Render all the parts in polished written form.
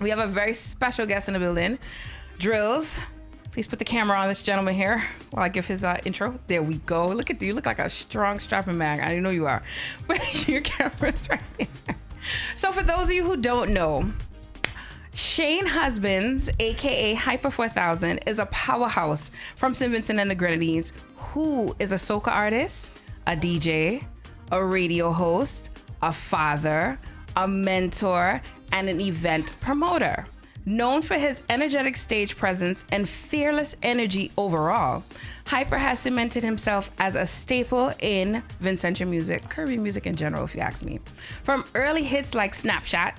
We have a very special guest in the building. Drills, please put the camera on this gentleman here while I give his intro. There we go. Look at you. You look like a strong, strapping man. I didn't know you are. But your camera's right there. So for those of you who don't know, Shane Husbands, aka Hypa 4000, is a powerhouse from St. Vincent and the Grenadines who is a soca artist, a DJ, a radio host, a father, a mentor, and an event promoter. Known for his energetic stage presence and fearless energy overall, Hypa has cemented himself as a staple in Vincentian music, Caribbean music in general, if you ask me. From early hits like Snapshot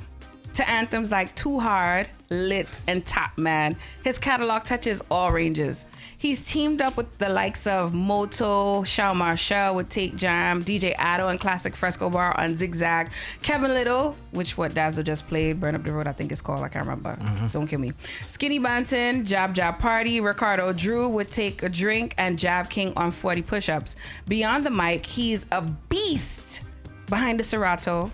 to anthems like Too Hard, Lit, and Top Man, his catalog touches all ranges. He's teamed up with the likes of Moto, Shawn Marshall with Take Jam, DJ Addo and Classic Fresco Bar on Zigzag, Kevin Little, which what Dazzle just played, Burn Up the Road, I think it's called, I can't remember, don't kill me. Skinny Banton, Jab Jab Party, Ricardo Drew with Take a Drink, and Jab King on 40 Push-Ups. Beyond the mic, he's a beast behind the Serato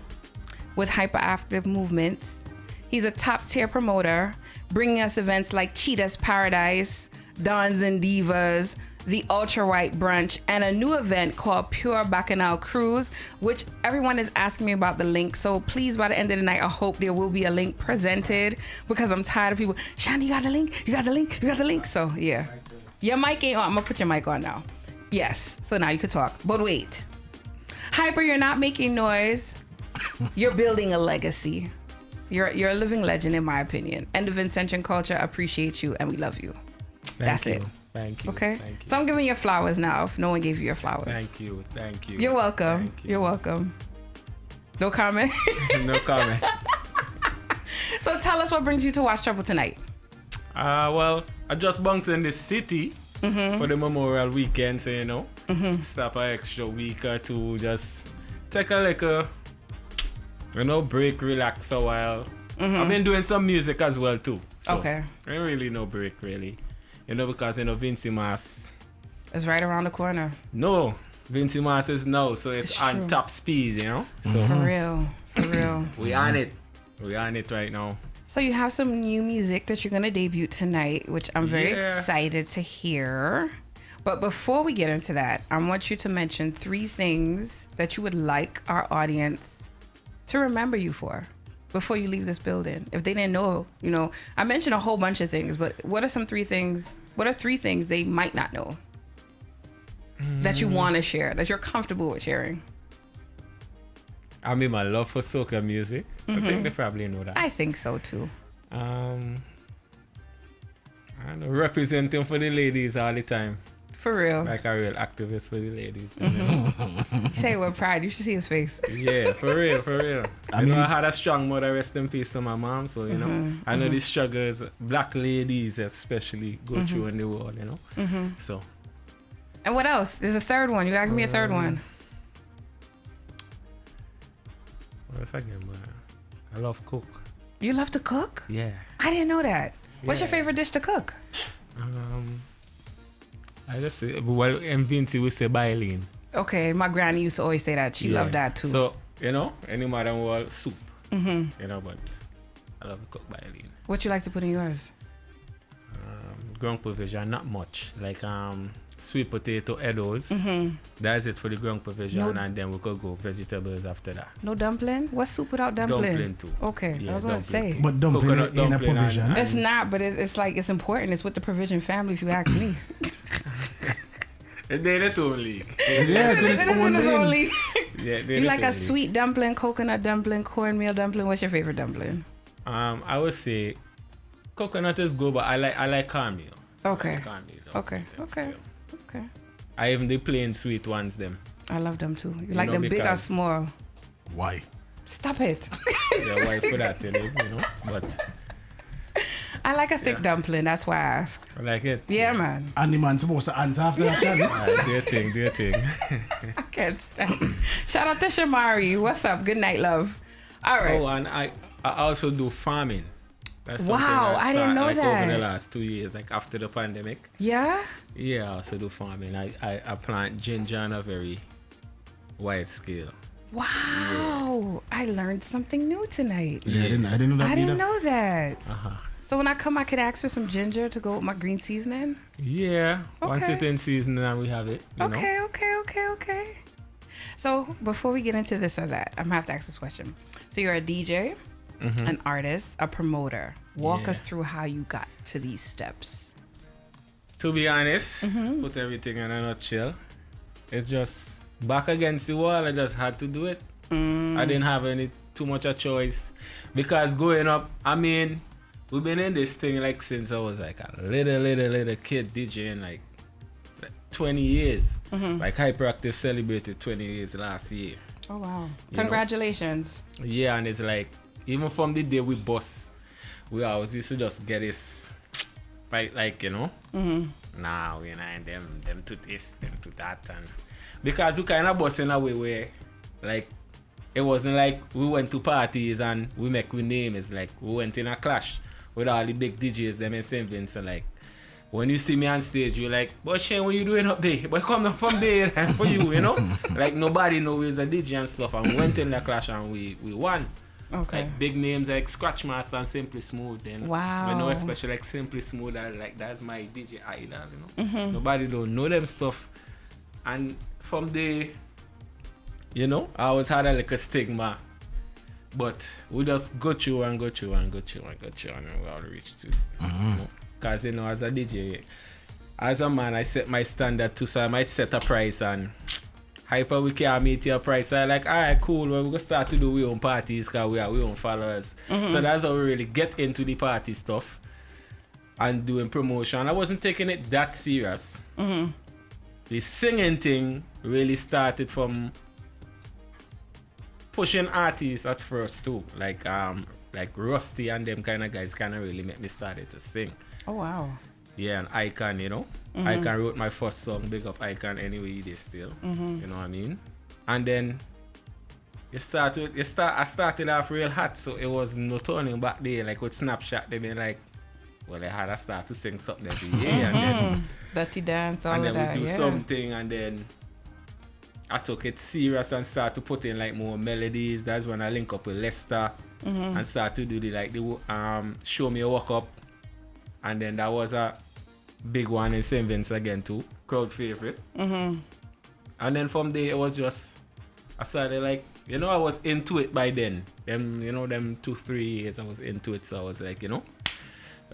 with hyperactive movements. He's a top tier promoter, bringing us events like Cheetah's Paradise, Dons and Divas, the Ultra White Brunch, and a new event called Pure Bacchanal Cruise, which everyone is asking me about the link. So please, by the end of the night, I hope there will be a link presented because I'm tired of people, Shani, you got the link? You got the link? You got the link? So yeah. Your mic ain't on. I'm gonna put your mic on now. Yes, so now you can talk. But wait. Hypa, you're not making noise. You're building a legacy. You're a living legend, in my opinion. And the Vincentian culture appreciates you, and we love you. That's it. Thank you. Okay. Thank you. So I'm giving you flowers now. If no one gave you your flowers. Thank you. Thank you. You're welcome. Thank you. You're welcome. No comment. No comment. So tell us what brings you to watch Chubble tonight. Well, I just bounced in the city for the Memorial Weekend, so stop an extra week or two, just take a little, break, relax a while. I've been doing some music as well too. So Okay. Ain't really no break really. Because Vincy Mas. It's right around the corner. No, Vincy Mas is now, so it's on true. top speed, So For real. For real. we on it. We on it right now. So you have some new music that you're going to debut tonight, which I'm very excited to hear. But before we get into that, I want you to mention 3 things that you would like our audience to remember you for before you leave this building. If they didn't know, I mentioned a whole bunch of things, but what are 3 things they might not know that you want to share, that you're comfortable with sharing? I mean, my love for soca music. I think they probably know that. I think so too. I don't know, representing for the ladies all the time. For real. Like a real activist for the ladies. You say it with pride. You should see his face. Yeah, for real, for real. I had a strong mother, rest in peace to my mom. So, I know the struggles black ladies especially go through in the world, So. And what else? There's a third one. You gotta give me a third one. What's again, man? I love cook. You love to cook? Yeah. I didn't know that. What's your favorite dish to cook? I just say, well, in Vinci we say bailin. Okay, my granny used to always say that. She loved that too. So, any modern world soup. But I love to cook bailin. What you like to put in yours? Ground provision, not much. Like sweet potato eddos. That's it for the ground provision, and then we could go vegetables after that. No dumpling? What's soup without dumpling? Dumpling too. Okay, Yeah, I was gonna say. But dumpling Coconut in a dumpling provision. and- It's not, but it's like it's important. It's with the Provision family, if you ask me. They're the two league. Yeah, It is in its own league. Yeah, You like a sweet dumpling, coconut dumpling, cornmeal dumpling? What's your favorite dumpling? I would say coconut is good, but I like cornmeal. Okay. Cornmeal Okay. dumpling Okay. still. Okay. I even the plain sweet ones them. I love them too. You like them big or because- small? Why? Stop it. Yeah, why for that, But I like a thick dumpling. That's why I ask. I like it. Yeah, man. And the man supposed to answer after that. Do your thing. I can't stand. Shout out to Shamari. What's up? Good night, love. All right. Oh, and I also do farming. That's Wow, something I didn't know like that. over the last 2 years, like after the pandemic. Yeah? Yeah, I also do farming. I plant ginger on a very wide scale. Wow. I learned something new tonight. Yeah, I didn't know that I either. didn't know that. Uh-huh. So when I come, I could ask for some ginger to go with my green seasoning? Yeah. Once Okay. it's in season, then we have it. You know? Okay. So before we get into this or that, I'm gonna have to ask this question. So you're a DJ, an artist, a promoter. Walk us through how you got to these steps. To be honest, put everything in a nutshell. It's just back against the wall. I just had to do it. I didn't have too much a choice because growing up, I mean, we've been in this thing like since I was like a little kid DJing like 20 years. Like Hyperactive celebrated 20 years last year. Oh wow! You know? Congratulations. Yeah, and it's like even from the day we bust, we always used to just get this fight like, you know. Now, you know, and them to this, them to that, and because we kind of bust in a way where like it wasn't like we went to parties and we make we name. It's like we went in a clash with all the big DJs them in St. Vincent. Like when you see me on stage, you're like, but Shane, what you doing up there? But come down from there and for you, you know? Like nobody know we was a DJ and stuff, and we went in the clash and we won. Okay. Like big names like Scratchmaster and Simply Smooth. Then Wow. I know especially like Simply Smooth, like that's my DJ idol, you know. Nobody don't know them stuff. And from there, you know, I always had a little stigma. But we just go through and we all reach to. Because, you know, as a DJ, as a man, I set my standard too, so I might set a price and Hyper, we can't meet your price. So I like, alright, cool, well, we're going to start to do our own parties because we are our own followers. So that's how we really get into the party stuff and doing promotion. I wasn't taking it that serious. The singing thing really started from pushing artists at first too. Like Rusty and them kind of guys kind of really make me started to sing. Oh wow. Yeah, and Icon, you know. Icon wrote my first song, big up Icon anyway, he did still. You know what I mean? And then I started off real hot, so it was no turning back there. Like with Snapchat, they been like, well, I had to start to sing something every year. And then Dirty dance, all and of then that. we do Yeah. something, and then I took it serious and start to put in like more melodies. That's when I link up with Lester and start to do the Show Me a Walk Up, and then that was a big one in St. Vince again too, crowd favorite. And then from there it was just I started like, you know, I was into it by then. Them 2-3 years I was into it, so I was like, you know,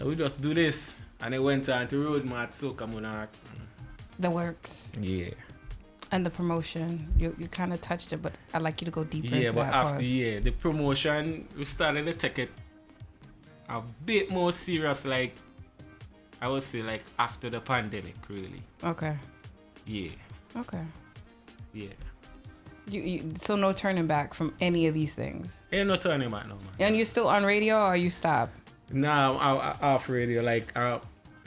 we just do this, and it went on to Road Mart, Soca Monarch. The works Yeah. and the promotion. You kind of touched it, but I'd like you to go deeper into But that. after the promotion, we started to take it a bit more serious, like I would say like after the pandemic, really. Okay. Yeah. Okay. Yeah. So no turning back from any of these things. Ain't no turning back no, man. And you're still on radio, or you stopped? Now I'm off radio, like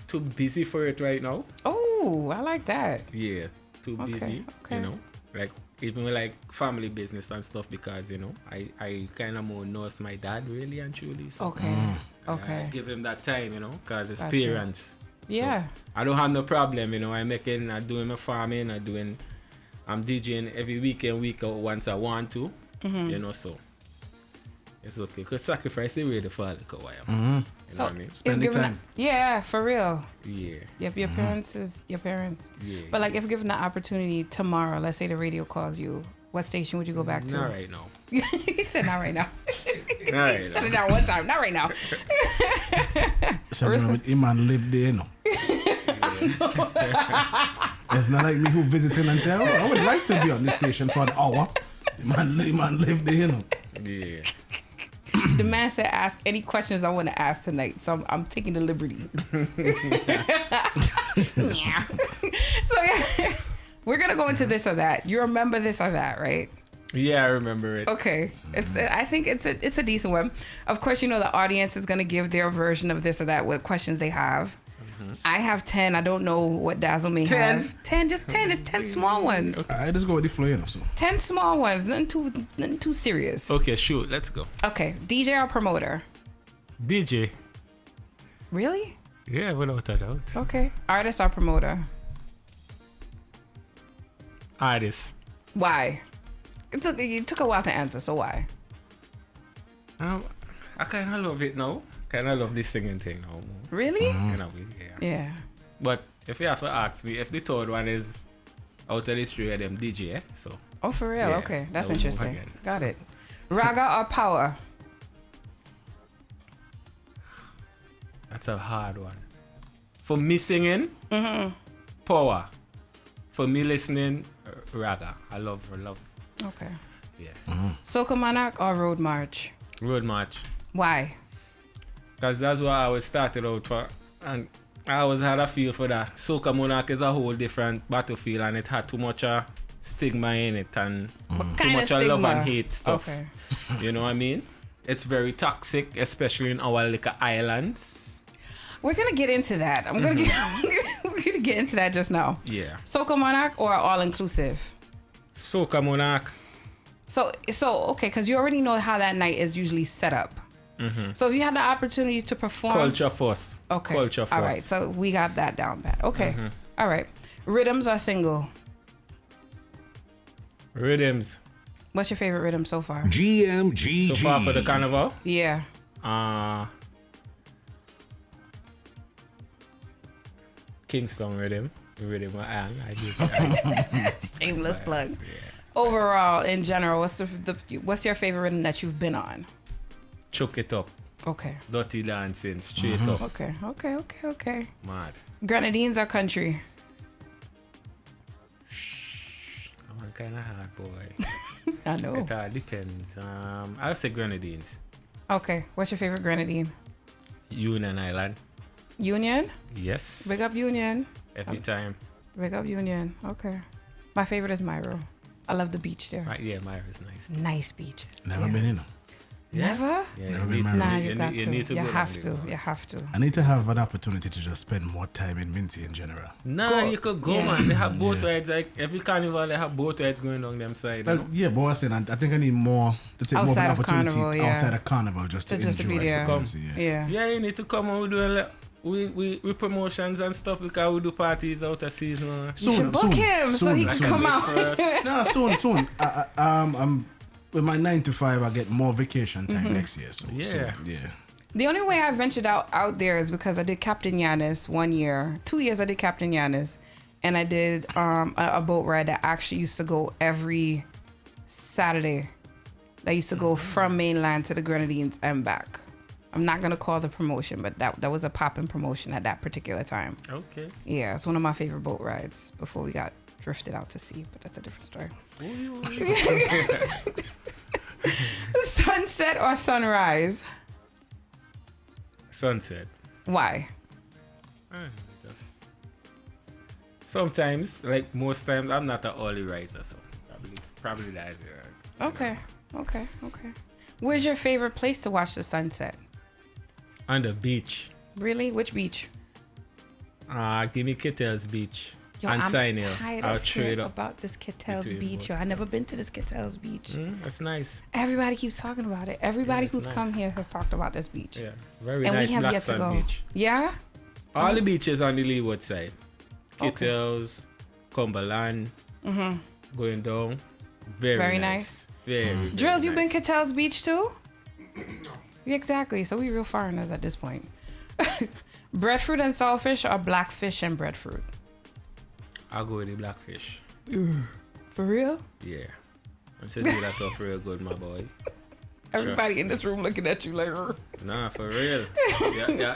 too busy for it right now. Oh, I like that. Yeah, too busy. Okay. You know, like even with like family business and stuff, because you know I kind of more nurse my dad really and truly. So Okay. I Okay. give him that time, you know, because it's Gotcha. parents. Yeah. So I don't have no problem, you know. I'm doing my farming, I'm DJing every weekend, week out once I want to, you know, so it's okay. Because sacrifice is really for a little while. You know what I mean? Spend the time. Yeah, for real. Yeah. Yep, your parents is your parents. Yeah. But like, if given the opportunity tomorrow, let's say the radio calls you, what station would you go back to? Not right now. He said not right now. Not right Shut now. it down one time. Not right now. So with him and live there, you know. It's not like me who visiting and say, oh, I would like to be on this station for an hour. The man live there, you know. Yeah. The man said, ask any questions I want to ask tonight. So I'm taking the liberty. Yeah. So yeah, we're going to go into this or that. You remember this or that, right? Yeah, I remember it. Okay. I think it's a decent one. Of course, you know, the audience is going to give their version of this or that, what questions they have. I have 10. I don't know what Dazzle may 10? have. 10, just 10. It's 10 small ones. I just go with the flow, you know. So 10 small ones. Nothing too serious. Okay, shoot, let's go. Okay. DJ or promoter? DJ. Really? Yeah, without a doubt. Okay. Artist or promoter? Artist. Why? It took a while to answer, so why? I kind of love it now. Kind of love this singing thing now. Really? You know, Yeah. But if you have to ask me, if the third one is out of the three of them, DJ, so. Oh, for real? Yeah, Okay, that's I will move interesting. again, Got so. it. Raga or power? That's a hard one. For me singing, power. For me listening, raga. I love. Okay. Yeah. Soca Monarch or Road March? Road march. Why? Because that's what I was started out for. And I always had a feel for that. Soca Monarch is a whole different battlefield and it had too much stigma in it and What too kind much of stigma? love and hate stuff. Okay. You know what I mean? It's very toxic, especially in our little islands. We're gonna get into that. We're gonna get into that just now. Yeah. Soca Monarch or all inclusive? Soca Monarch. So okay, because you already know how that night is usually set up. So if you had the opportunity to perform, Culture first. okay, Culture first. all right. So we got that down pat. Okay, all right. Rhythms are single. Rhythms. What's your favorite rhythm so far? GMGT. So far for the carnival. Yeah. Kingston rhythm. Rhythm I do. Shameless plug. Overall, in general, what's your favorite rhythm that you've been on? Chuck it up. Okay. Dirty dancing. Straight up. Okay. Mad. Grenadines or country? I'm kind of hard boy. I know. It all depends. I'll say Grenadines. Okay. What's your favorite grenadine? Union Island. Union? Yes. Big up Union. Every time. Big up Union. Okay. My favorite is Myro. I love the beach there. Right, yeah, Myra's nice. Nice beaches. Never been in them. Never? Yeah, Never you been need to, married. Nah, you, you got need, you to. need to You go have down to. there. You have to. I need to have an opportunity to just spend more time in Minty in general. Nah, Go. you could go, Yeah. man. They have boat Yeah. rides. Like every carnival, they have boat rides going on them side. You Well, know? yeah, but I said I think I need more to take more of Outside an of opportunity Carnival, yeah. outside of Carnival just to Just to enjoy be there. the fancy, Yeah. Yeah, you need to come and we're doing like, we promotions and stuff because we do parties out of season. You should book him so he can come out. No, soon. I'm with my 9 to 5. I get more vacation time next year. So Yeah. yeah. The only way I ventured out there is because I did Captain Yanis 1 year. 2 years I did Captain Yanis. And I did a boat ride that actually used to go every Saturday. That used to go from mainland to the Grenadines and back. I'm not going to call the promotion, but that was a poppin' promotion at that particular time. Okay. Yeah, it's one of my favorite boat rides before we got drifted out to sea, but that's a different story. Sunset or sunrise? Sunset. Why? Just sometimes, like most times, I'm not an early riser, so probably that. Okay. Where's your favorite place to watch the sunset? On the beach. Really? Which beach? Give me Kittels Beach. Yo, and I'm Sign Hill. tired I'll of trade hearing up. about this Kittels between Beach. both. Yo, I've never been to this Kittels Beach. That's nice. Everybody keeps talking about it. Everybody Yeah, it's who's nice. come here has talked about this beach. Yeah, very And nice we have black yet to sand go. beach. Yeah? All the beaches on the leeward side. Okay. Kittels, Cumberland, going down. Very Very nice. nice. Very Drills, you been nice. Kittels Beach too? Exactly. So we real foreigners at this point. Breadfruit and saltfish or blackfish and breadfruit? I'll go with the blackfish. For real? Yeah. I should do that up real good, my boy. Everybody Trust in this room looking at you like, "Rrr." Nah, for real.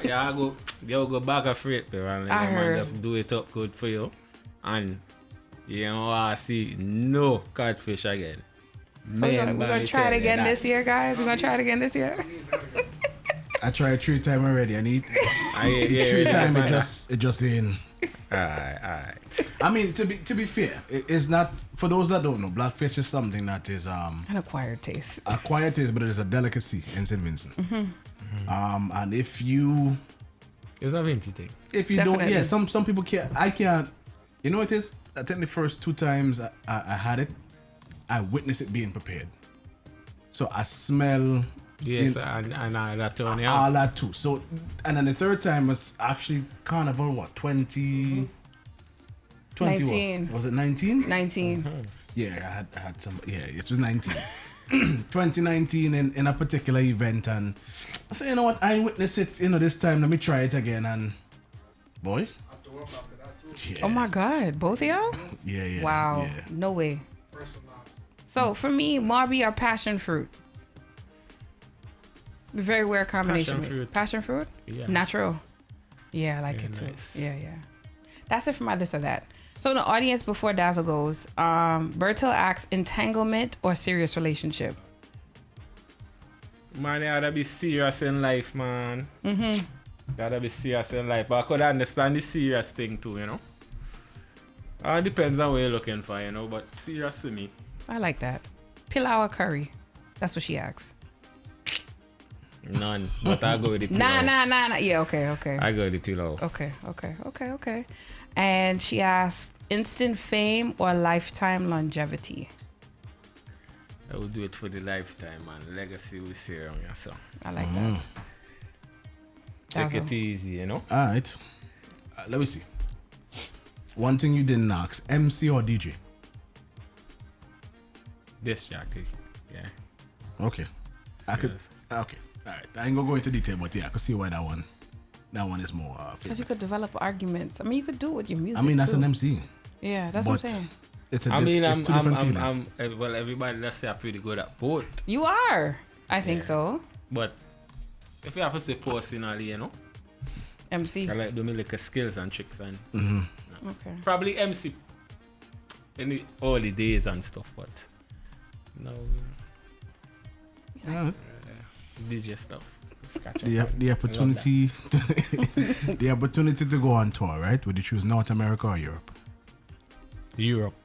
yeah, go bag of freight, bro. And I man, heard. just do it up good for you. And you know, I see no catfish again. So we're gonna try it again this year, guys. We're gonna try it again this year. I tried 3 times already. I need 3 times. It just ain't. Alright. I mean, to be fair, it's not for those that don't know. Blackfish is something that is An acquired taste. acquired taste, but it is a delicacy in St. Vincent. And if you It's a vintage thing. don't, Definitely. yeah, some people can't. I can't. You know what it is? I think the first 2 times I had it, I witnessed it being prepared. So I smell. Yes, and that turn you All off. that too. So, and then the third time was actually Carnival, what, 20... 20 what? 19. Was it 19? 19. Yeah, I had some. Yeah, it was 19. 2019 in a particular event, and I said, you know what, I witnessed it, this time, let me try it again, and boy. Yeah. Oh my God, both of y'all? Yeah. Wow, Yeah. no way. So for me, Marby or passion fruit? Very weird combination. Passion fruit. Passion fruit? Yeah. Natural. Yeah, I like it too. Nice. Yeah. That's it for my this or that. So in the audience before Dazzle goes, Bertil asks, entanglement or serious relationship? Man, you gotta be serious in life, man. Gotta be serious in life. But I could understand the serious thing too, It depends on what you're looking for, but serious to me. I like that. Pilau or curry? That's what she asks. None. But I go with the pillow. Nah. Yeah, okay. I go with the pillow. Okay. And she asks, instant fame or lifetime longevity? I will do it for the lifetime, man. Legacy we see on yourself. I like that. Take Dazzle. it easy, All right. Let me see. One thing you didn't ask: MC or DJ? This Jackie. Yeah. Okay. Okay. All right. I ain't gonna go into detail, but yeah, I can see why that one is more. Because you could develop arguments. I mean, you could do it with your music. That's too. an MC. Yeah, that's what I'm saying. It's I mean, it's two different feelings. well, everybody, let's say I'm pretty good at both. You are. I think so. But if you have to say personally, MC. I like doing like skills and tricks and Okay. probably MC in the early days and stuff, but no All right. DJ stuff. The opportunity the opportunity to go on tour, right? Would you choose North America or Europe? Europe.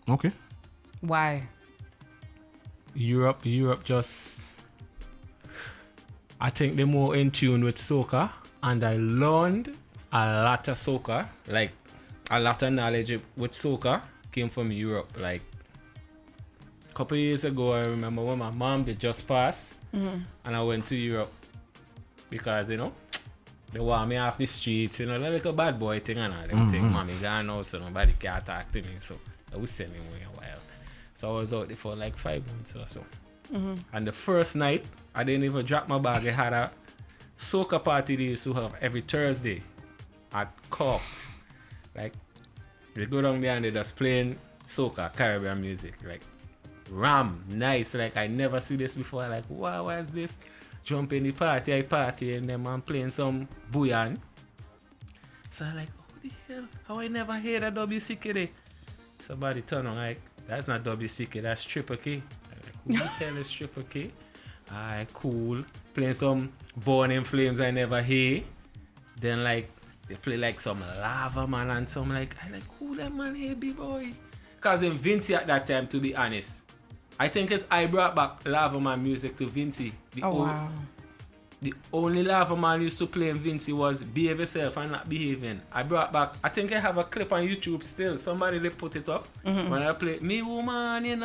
Okay. Why? Europe just I think they're more in tune with soca, and I learned a lot of soca, like a lot of knowledge with soca came from Europe. Like a couple of years ago, I remember when my mom did just pass, and I went to Europe because they want me off the streets, the little bad boy thing and all them thing. Mommy gone now, so nobody can talk to me, so they would send me away a while. So I was out there for like 5 months or so. And the first night, I didn't even drop my bag. I had a soca party they used to have every Thursday at Cox. Like, they go down there and they just playing soca, Caribbean music. Like, ram, nice. Like, I never see this before. Like, wow, what is this? Jump in the party, I party, and then I'm playing some bouillon. So I'm like, oh, the hell? How I never heard of WCK there? Somebody turn on like, that's not WCK, that's Triple K. I'm like, who the hell is Triple K? Alright, cool. Playing some Born in Flames I never hear. Then like, they play like some Lava Man and some like, I like, who that man here, B-boy? Cause in Vinci at that time, to be honest, I think I brought back Lava Man music to Vinci. Wow. The only Lava Man used to play in Vinci was Behave Yourself and Not Behaving. I brought back, I think I have a clip on YouTube still. Somebody they put it up. When I play Me Woman,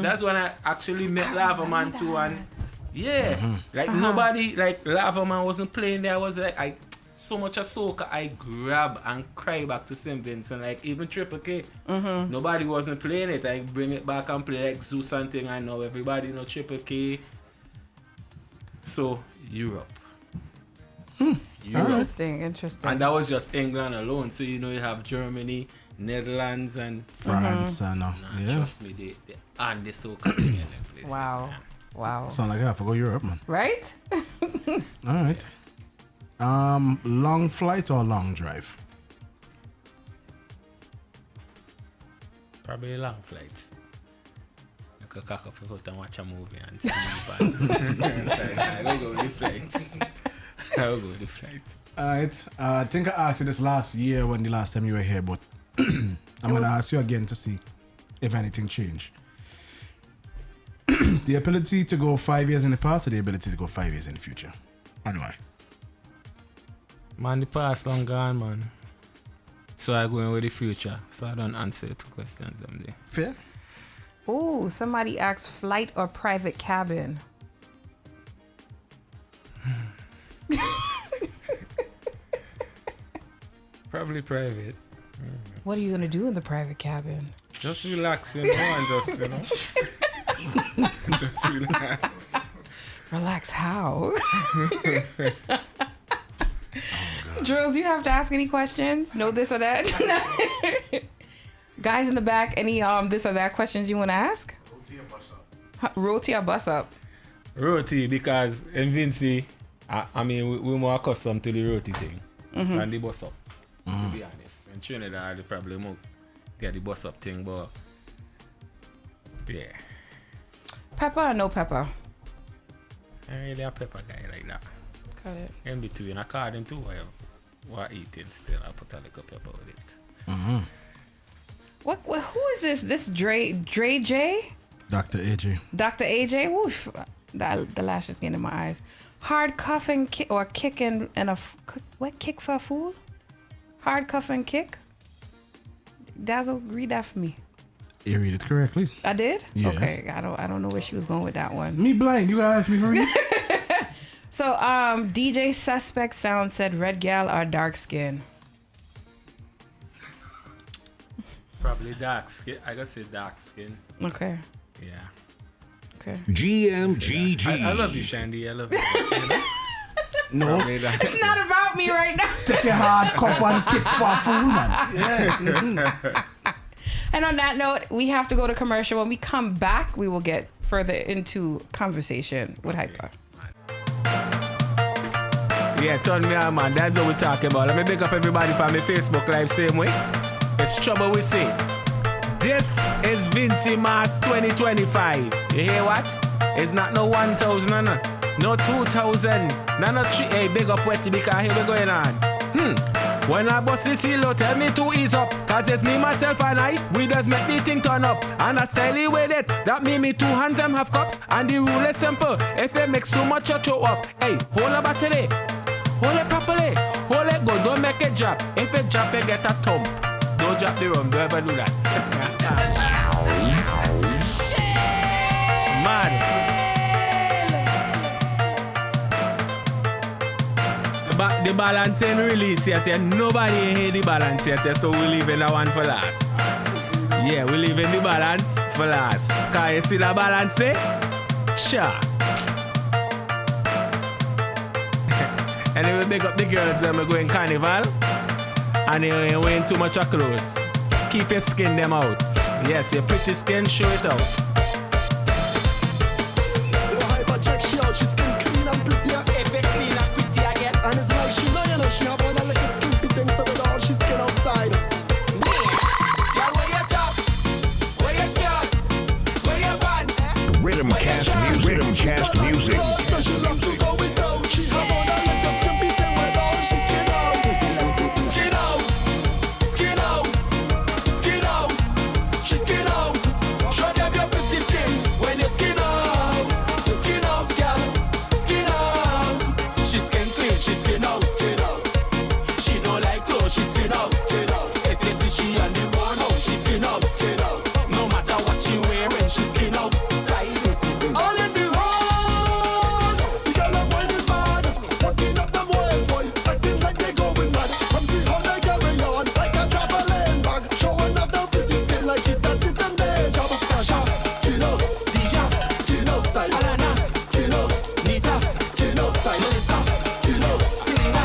that's when I actually met Lava Man too. And yeah, like nobody, like Lava Man wasn't playing there. I was like, so much of soca, I grab and cry back to St. Vincent. Like even Triple K, nobody wasn't playing it. I bring it back and play like Zeus and thing. I know everybody know Triple K. So Europe. Interesting. And that was just England alone. So you have Germany, Netherlands, and France and trust me, they and the soca thing in them places. Wow. Man. Wow. Sound like I have to go Europe, man. Right? All right. Long flight or long drive? Probably a long flight. I could cock up your foot and watch a movie and sleep. I will go with the flights. All right. I think I asked you this last year when the last time you were here, but I'm going to ask you again to see if anything changed. The ability to go 5 years in the past or the ability to go 5 years in the future? And why? Man, the past long gone, man. So I go in with the future. So I don't answer the questions them there. Fair. Ooh, somebody asked flight or private cabin. Probably private. What are you gonna do in the private cabin? Just relax, you know, and just, you know. Just relax. Relax how? Drills, you have to ask any questions? No this or that? Guys in the back, any this or that questions you want to ask? Roti or bus up? Roti, because in Vinci, I mean, we're more accustomed to the roti thing than the bus up, to be honest. In Trinidad, they probably won't get the bus up thing, but yeah. Pepper or no pepper? I'm really a pepper guy like that. Got it. In between, according to what eating still, I put a little pepper with it. What who is this? This Dre J? Dr. AJ. Dr. AJ? Woof. The lash is getting in my eyes. Hard cuff and kick, or kick and what kick for a fool? Hard cuff and kick? Dazzle, read that for me. You read it correctly. I did? Yeah. Okay. I don't know where she was going with that one. Me blind. You gotta ask me for it. So DJ Suspect Sound said red gal or dark skin. Probably dark skin. I gotta say dark skin. Okay. Yeah. Okay. GMGT. I love you, Shandy. I love you. You know? No. Probably dark It's skin. not about me right now. Take a hard cup and kick for a fool, man. Yeah. And on that note, we have to go to commercial. When we come back, we will get further into conversation with Hypa. Yeah, turn me on, man. That's what we're talking about. Let me pick up everybody from my Facebook Live same way. It's Chubble we say. This is Vinci Mars 2025. You hear what? It's not no 1,000, no 2,000, no 3. Hey, big up Wetty because here we going on. When I bust this hilo, tell me to ease up. Cause it's me, myself, and I. We just make the thing turn up. And I style with it. That mean me 2 hands them have cups. And the rule is simple. If it makes too much, you throw up. Hey, hold a battery. Hold it properly. Hold it good. Don't make it drop. If it drop, you get a thump. Don't drop the rum. Don't ever do that. Man. The balance ain't released yet. Nobody hear the balance yet. So we leaving that one for last. Yeah, we leaving the balance for last. Can you see the balance there? Sure. Anyway, big up the girls that are going carnival. And you ain't wearing too much of clothes. Keep your skin them out. Yes, your pretty skin, show it out. Hypa check she out, she skin clean and pretty. If it clean and pretty again. And it's like she know, you know, she have on a little skimpy thing, so with all she skin outside. Yeah, where you top? Where you skirt? Where you pants? Rhythm cast music. Rhythm cast music. So she love to go with down. She have on a little skimpy thing with all she skin out. Skin out. Skin out. Skin out. She skin out. Show them your pretty skin when you skin out. Skin out, girl. Skin out. She skin clean, she skin out. Skin out. She don't like clothes, she skin out. Skin out. If you see she on the road, oh, she skin out. Skin out. No matter what she wearing, she skin out. Side. All in the road. The girl I'm whining bad. Walking up them ways, boy. Acting like they going mad. I'm seeing how they carry on like a traveling bag. Showing off their pretty skin like if that is them day job. Sasha, skin out. Deja, skin out. Alana, skin out. Nita, skin out. Melissa, skin out. Selena,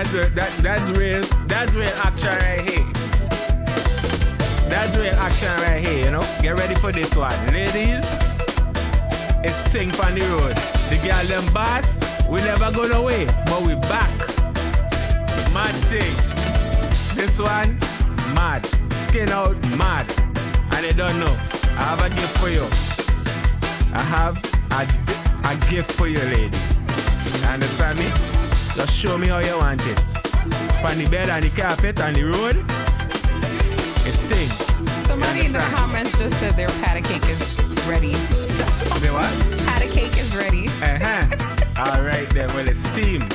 That's real action right here. That's real action right here, you know. Get ready for this one. Ladies, it's Sting on the road. The girl them boss, we never go away, but we back. Mad thing. This one, mad. Skin out, mad. And you don't know, I have a gift for you. I have a gift for you, ladies. You understand me? Just show me how you want it. On the bed, on the carpet, on the road. It's Sting. Somebody in the comments just said their patty cake is ready. The what? Patty cake is ready. All right then, well it's Steam.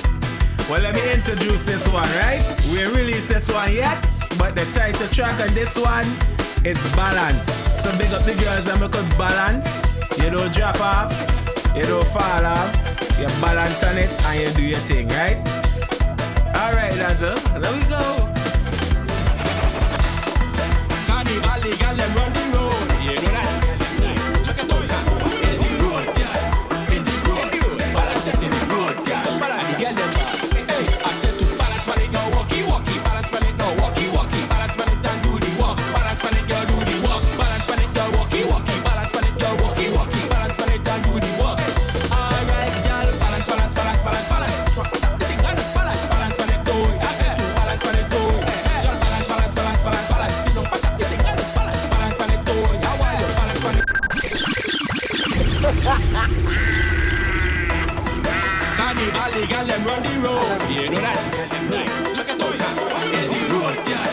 Well, let me introduce this one, right? We ain't released this one yet, but the title track on this one is Balance. So big up the girls that make us balance. You don't drop off, you don't fall off, you balance on it and you do your thing, right? All right, that's it. There we go. Carnival, the girl them run the road. You know that? Check it out, in the road, girl. In the road, balance it in the road, girl. Balance the girl them boss. Hey, I said to balance when it go walkie walkie. Balance when it go walkie walkie. Balance when it and do the walk. Balance when it go do the walk. Balance when it go walkie walkie. Balance when it go walkie walkie. Balance when it and do the walk. All right, girl. Balance, balance, balance, balance, balance. The thing on the balance, balance when it do it. I said to balance when it do it. Girl, balance, balance, balance, balance, balance. See no pack up the thing on the balance, balance when it do it. Yeah, why you balance when it? Carnival, the girl them run the road. You know that? Check it out, in the road, girl.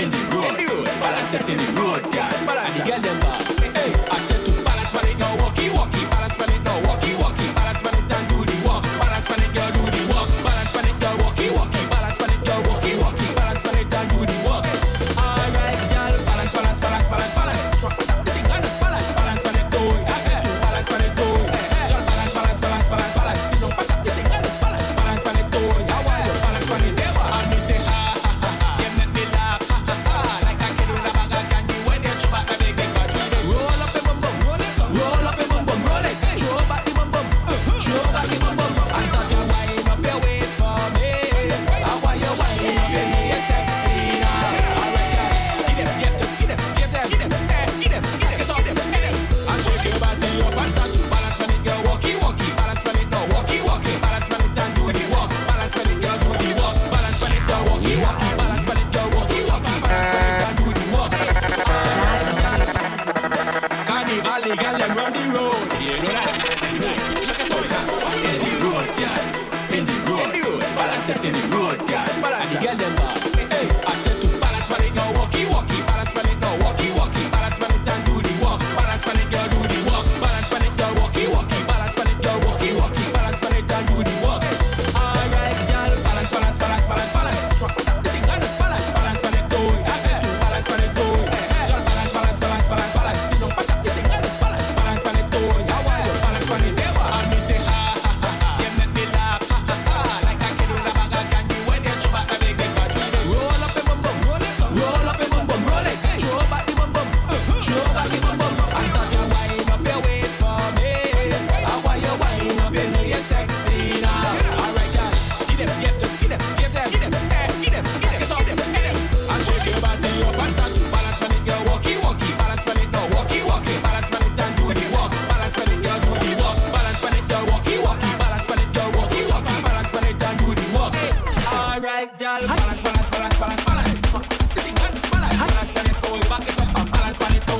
In the road, balance it in the road, girl. Balance the girl them boss. Hey, I said to balance when it go walkie walkie. Balance when it go walkie walkie. Balance when it and do the walk. Balance when it go do the walk. Balance when it go walkie walkie. Balance when it go walkie walkie. Balance when it and do the walk. All right, girl. Balance, balance, balance, balance, balance. The thing on the balance, balance when it do it. I said to balance when it do it. Girl, balance, balance, balance, balance, balance. See no pack up the thing on the balance, balance when it do it. Yeah, why you balance when it never? And me say ha ha ha ha. You make me laugh ha ha ha. Like a kid with a bag of candy when you chop at a big big battery. Roll up the bum bum, roll it, roll up the bum bum, roll it. Throw back the bum bum, throw back the bum bum. I start to wind up your waist for me. I want you wind up your knees, sexy now. Alright, girl, get them, yes, just get them, give them, get them, get them, get them, get them. And shake your body up and start to balance when it go walkie walkie. Balance when it go walkie walkie. Balance when it and do the walk. Balance when it go do the walk. Balance when it go walkie walkie. Balance when it go walkie walkie. Balance when it and do the walk. Carnival, the girl them run the road. You know that? Check it out, in the road, girl. In the road, balance it in the road, girl. Balance the girl them boss. Hey, I said to balance when it go walkie walkie. Balance when it go walkie walkie. Balance when it and do the walk. Balance when it go do the walk. Balance when it go walkie walkie. Balance when it go walkie walkie. Balance when it and do the walk. All right, girl. Balance, balance, balance, balance, balance. The thing on the balance, balance when it do it. I said to balance when it do it. Girl, balance, balance, balance, balance, balance. See no pack up the thing on the balance, balance when it do it. Yeah, why you balance when it never? And me say ha ha ha ha. You make me laugh ha ha ha. Like a kid with a bag of candy when you chop at a big big battery. Roll up the bum bum, roll it, roll up the bum bum, roll it. Throw back the bum bum, throw back the bum bum. I start to wind up your waist for me. I want you wind up your knees, sexy now. Alright, girl, get them, yes, just get them, give them, get them, get them, get them, get them. And shake your body up and start to balance when it go walkie walkie. Balance when it go walkie walkie. Balance when it and do the walk. Balance when it go do the walk. Balance when it go walkie walkie. Balance when it go walkie walkie. Balance when it and do the walk. Alright, girl, balance, balance, balance, balance, balance. The thing on the balance, balance when it go back it up and balance when it go.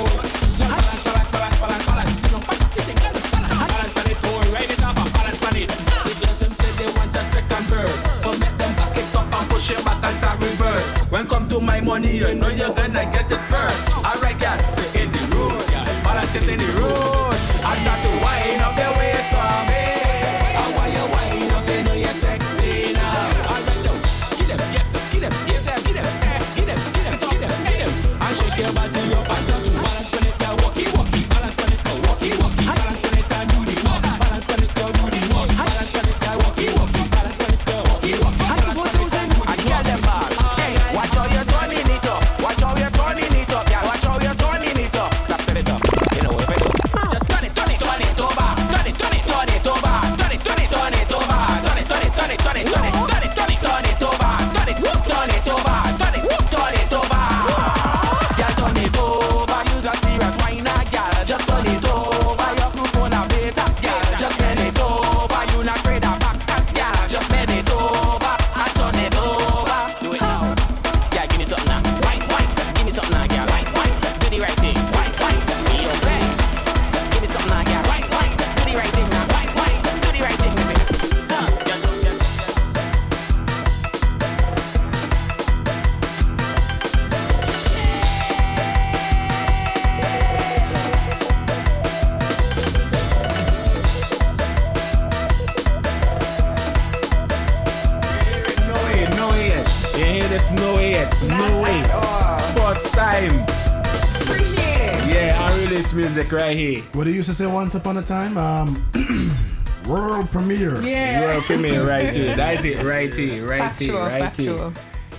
Balance, balance, balance, balance, balance. See no back up the thing on the balance, balance when it go. Right it up and balance when it. The girls them say they want a second verse, but make them back it up and push it back and start reverse. When come to my money, you know you're gonna get it first. Alright, girl, say in the road, girl. Balance it in the road. I start to wind up your waist for me. I want you wind up, you know you're sexy now. Alright, now, get them, yes, get them, give them, get them, get them, get them, get them, get them. And shake your body up and start to balance when it go walkie walkie. Balance when it go walkie walkie. Balance when it can do the walk. Balance when it go do the walk. Balance when it go walkie walkie. Balance when it go walkie walkie. Balance when it can do the walk. I get them boss. Hey, watch how you're turning it up. Watch how you're turning it up. Yeah, watch how you're turning it up. Stop it up. You know if I do. just no way yet. No way. First time. Appreciate it. Yeah, unreleased music right here. What they used to say once upon a time? World premiere. Yeah. World premiere right here. That's it right here. Right here. Factual, Right factual. here.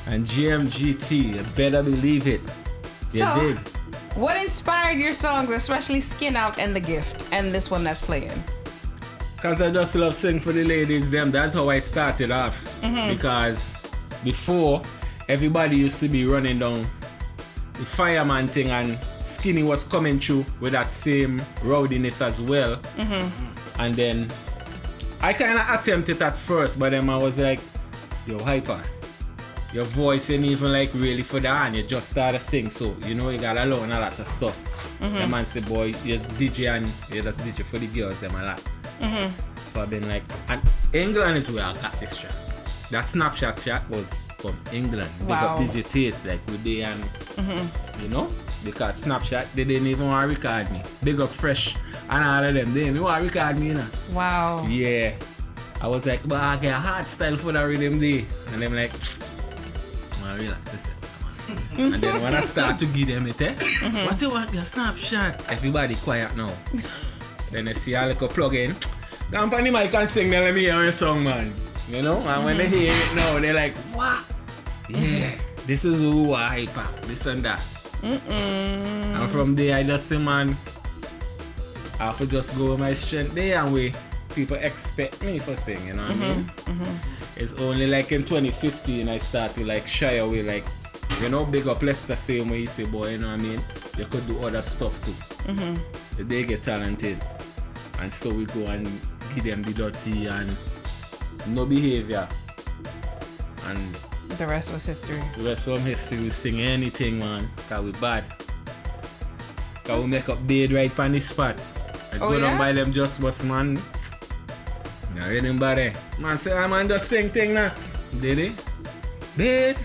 And GMGT, you better believe it. You So, dig? what inspired your songs, especially Skin Out and The Gift, and this one that's playing? Because I just love sing for the ladies, them. That's how I started off. Because before, everybody used to be running down the fireman thing, and Skinny was coming through with that same rowdiness as well. And then I kind of attempted at first, but then I was like, yo, Hypa, your voice ain't even like really for that, and you just started to sing, so you know you gotta learn a lot of stuff. The man said, boy, you're DJ and you're just DJ for the girls, them a lot. So I've been like, and England is where I got this track. That Snapchat chat was from England. Wow. Big up DJ Tate, like with they and you know, because Snapchat they didn't even want to record me. Big up Fresh and all of them, they didn't want to record me, you know. Wow. Yeah. I was like, but I get a hard style for that rhythm day. And them like, man, relax yourself, man. And then when I start to give them it, what you want your Snapchat? Everybody quiet now. Then they see a little plug in. Come on the mic and sing, then let me hear your song, man. You know? And when they hear it now, they're like, what? Yeah, this is who I Hypa, this and that. And from there, I just say, man, I have to just go with my strength there and way people expect me for sing, you know what I mean? It's only like in 2015 I start to like shy away, like, you know, big up Lester same way he say, boy, you know what I mean? You could do other stuff too. They get talented. And so we go and give them the dirty and no behavior. And The rest was history. the rest from history, we sing anything, man, cause we bad. Cause we make up bed right on the spot. I Oh, go down yeah? by them just bus, man. Now anybody. Man say, I man just sing thing now. Did he? Bed.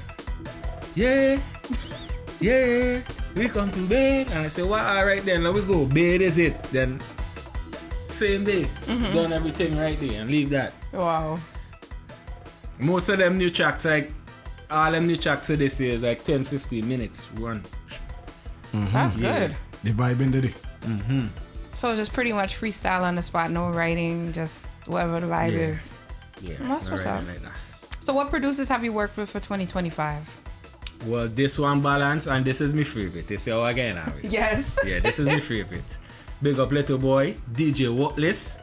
Yeah. Yeah. We come to bed. And I say, well, alright then, let we go. Bed is it. Then same day. Done everything right there and leave that. Wow. Most of them new tracks, like all them new tracks for this year is like 10-15 minutes run. That's Yeah. good. The vibe in the So just pretty much freestyle on the spot, no writing, just whatever the vibe Yeah. is. Yeah. That's what's alright, up. like that. So what producers have you worked with for 2025? Well, this one balance and this is my favorite. You see how again now? Yes. Yeah, this is my favorite. Big up little boy, DJ Watless.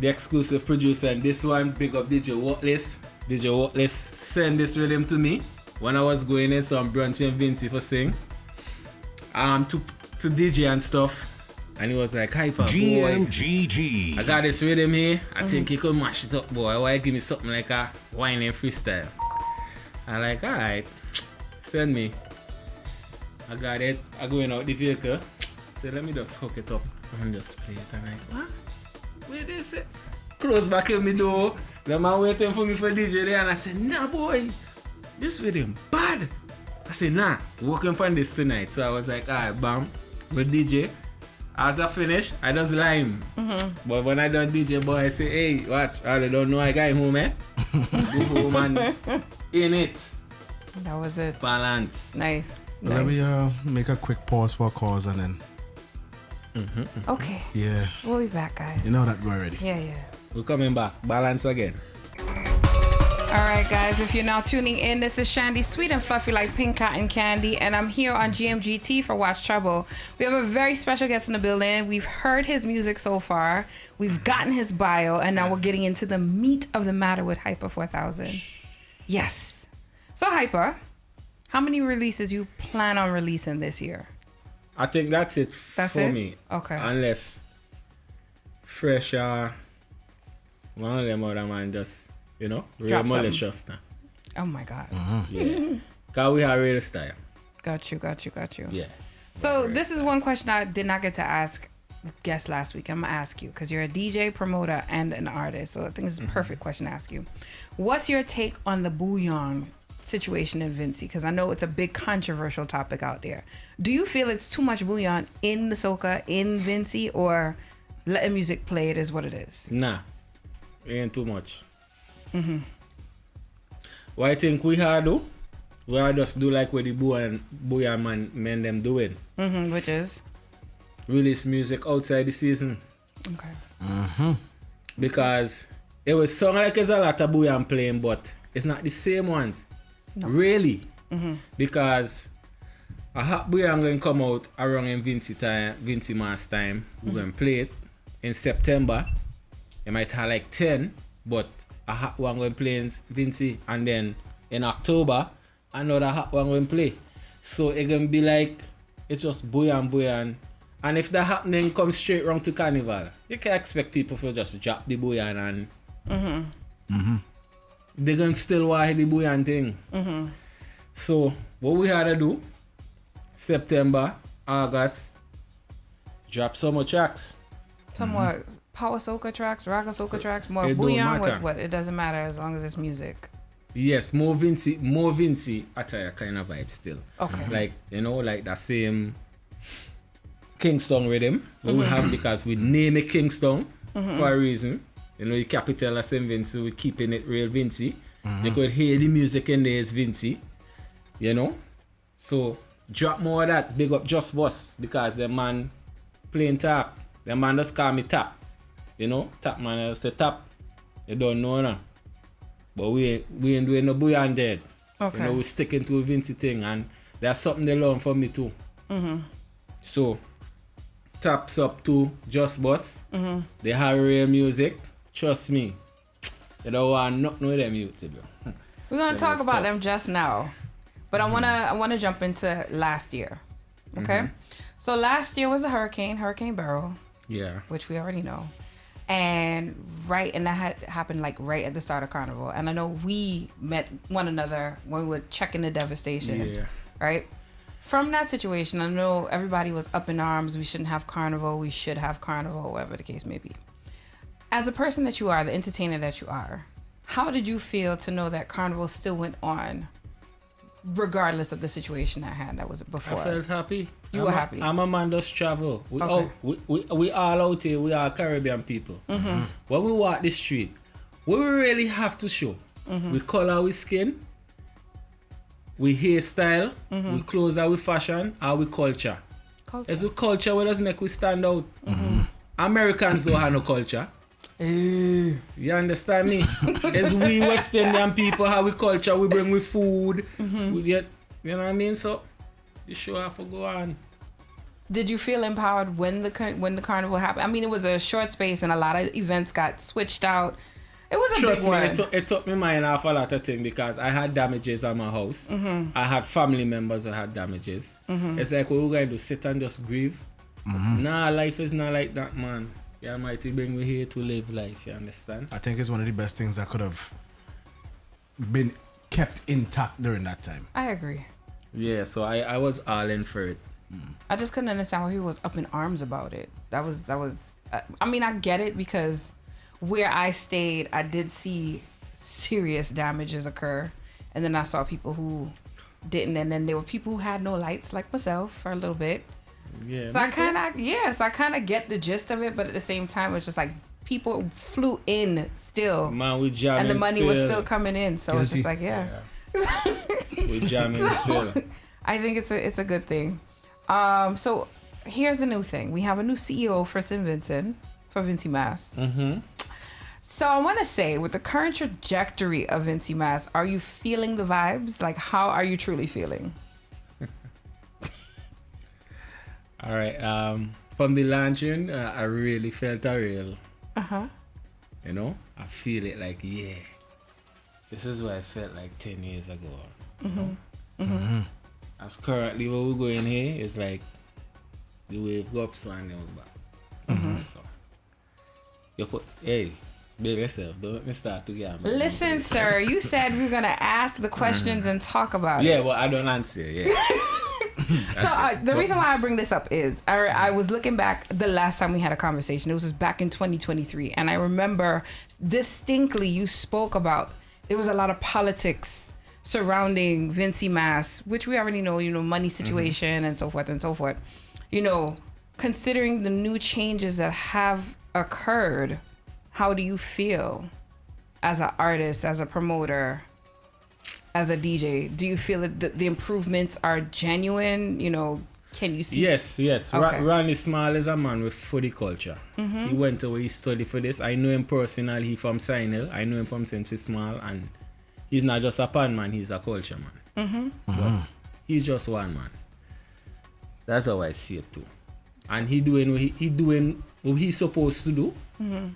The exclusive producer, and this one, big up DJ Watless. DJ Watless send this rhythm to me when I was going in some brunch in Vinci for sing. To DJ and stuff. And he was like, Hypa, boy, GMGT. I got this rhythm here. I think he could mash it up, boy. Why give me something like a whining freestyle? I'm like, alright, send me. I got it. I going out the vehicle. So let me just hook it up and just play it. I'm like, what? Where this it? Close back in my door. The man waiting for me for DJ there, and I said, nah, boy, this rhythm bad. I said, nah, working on this tonight. So I was like, alright, bam, with DJ. As I finish, I just lime. But when I done DJ, boy, I say, hey, watch, I don't know I got home, eh? Go home and in it. That was it. Balance. Nice. Let me Nice. make a quick pause for a cause and then Okay. yeah, We'll be back, guys. you know that we're ready. Yeah, yeah. We're coming back. Balance again. All right, guys, if you're now tuning in, this is Shandy, sweet and fluffy like pink cotton candy, and I'm here on GMGT for Watch Chubble. We have a very special guest in the building. We've heard his music so far. We've gotten his bio, and now we're getting into the meat of the matter with Hypa 4000. Yes. So, Hypa, how many releases you plan on releasing this year? I think that's it That's for it? me. Okay. Unless Fresh, one of them other man just, you know, real Drop something. malicious now. Oh, my God. Yeah. Because we have real style. Got you. Yeah. So this is one question I did not get to ask guest last week. I'm gonna ask you because you're a DJ, promoter, and an artist. So I think it's a perfect question to ask you. What's your take on the bouillon situation in Vinci? Because I know it's a big controversial topic out there. Do you feel it's too much bouillon in the soca in Vinci, or letting music play it is what it is? Nah. Ain't too much. What I think we had though, we are just do like what the boy and men them doing. Which is? Release music outside the season. Okay. Because it was sound like it's a lot of boy and playing, but it's not the same ones. No. Really. Because a hot boy I'm going to come out around in Vinci Mass time. We're going to play it in September. It might have like 10, but a hot one going to play in Vinci, and then in October another hot one going to play. So it going to be like it's just boy and if that happening comes straight round to Carnival, you can expect people to just drop the boy and they're going to still watch the boy and thing. So what we had to do, September, August, drop some more tracks. Some more power soca tracks, raga soca tracks, more It don't bouillon, matter. what? It doesn't matter as long as it's music. Yes, more Vinci attire kind of vibe still. Okay. Like, you know, like that same Kingston rhythm that we have, because we name it Kingston for a reason. You know, the capital of St. Vinci, we're keeping it real Vinci. You could hear the music in there is Vinci. You know? So drop more of that, big up Just Boss, because the man playing tap. The man just call me Tap. You know? Tap man, I say Tap. You don't know now. But we ain't doing no boy and dead. Okay. You know, we sticking to a Vinci thing, and that's something they learn from me too. So taps up to Just Boss. They have real music. Trust me. You don't want nothing with them YouTube. We're gonna talk about tough. them just now, but I wanna jump into last year. Okay, so last year was a Hurricane Beryl, Yeah. which we already know, and that had happened like right at the start of Carnival, and I know we met one another when we were checking the devastation. Yeah. Right. From that situation, I know everybody was up in arms. We shouldn't have Carnival. We should have Carnival, whatever the case may be. As the person that you are, the entertainer that you are, how did you feel to know that Carnival still went on, regardless of the situation at hand that was before I felt us? happy. You were happy. I'm a man that's travel. We Okay. we all out here. We are Caribbean people. When we walk the street, what we really have to show, we color, we skin, we hairstyle, we clothes, our fashion, our culture. It's we culture what does make we stand out. Americans don't have no culture. You understand me? It's we West Indian people have we culture, we bring we food, we get, you know what I mean? So you sure have to go on. Did you feel empowered when the Carnival happened? I mean, it was a short space and a lot of events got switched out. It was a Trust big me, one. it took me mind off a lot of things, because I had damages on my house. I had family members who had damages. It's like, what we going to do, sit and just grieve? Nah, life is not like that, man. The Almighty bring me here to live life, you understand? I think it's one of the best things that could have been kept intact during that time. I agree. Yeah, so I was all in for it. I just couldn't understand why he was up in arms about it. That was. I mean, I get it, because where I stayed, I did see serious damages occur, and then I saw people who didn't, and then there were people who had no lights, like myself, for a little bit. Yeah. So I kind of get the gist of it, but at the same time, it's just like people flew in still, Man, we jamming and the money was still. still coming in. So it's just like, We jamming still. I think it's a good thing. So here's the new thing. We have a new CEO for St. Vincent, for Vinci Mass. So I want to say, with the current trajectory of Vinci Mass, are you feeling the vibes? Like, how are you truly feeling? All right. From the launching, I really felt a real. You know, I feel it like, yeah, this is what I felt like 10 years ago. You know? As currently what we're going here is like the wave go up, so and then we're back. So you put, hey, baby yourself, don't let me start to get. Listen, sir, you said we were gonna ask the questions and talk about it. Yeah, well, I don't answer. Yeah. So the reason why I bring this up is I was looking back the last time we had a conversation. It was back in 2023, and I remember distinctly you spoke about there was a lot of politics surrounding Vinci Mass, which we already know, money situation and so forth and so forth. Considering the new changes that have occurred, how do you feel as an artist, as a promoter, as a DJ? Do you feel that the improvements are genuine? You know, can you see? Yes. Okay. Ronnie Small is a man with foodie culture. Mm-hmm. He went away, he studied for this. I know him personally. He from Sinel. I know him from Century Small, and he's not just a pan man. He's a culture man. Mm-hmm. But he's just one man. That's how I see it too. And he doing what he's supposed to do. Mm-hmm.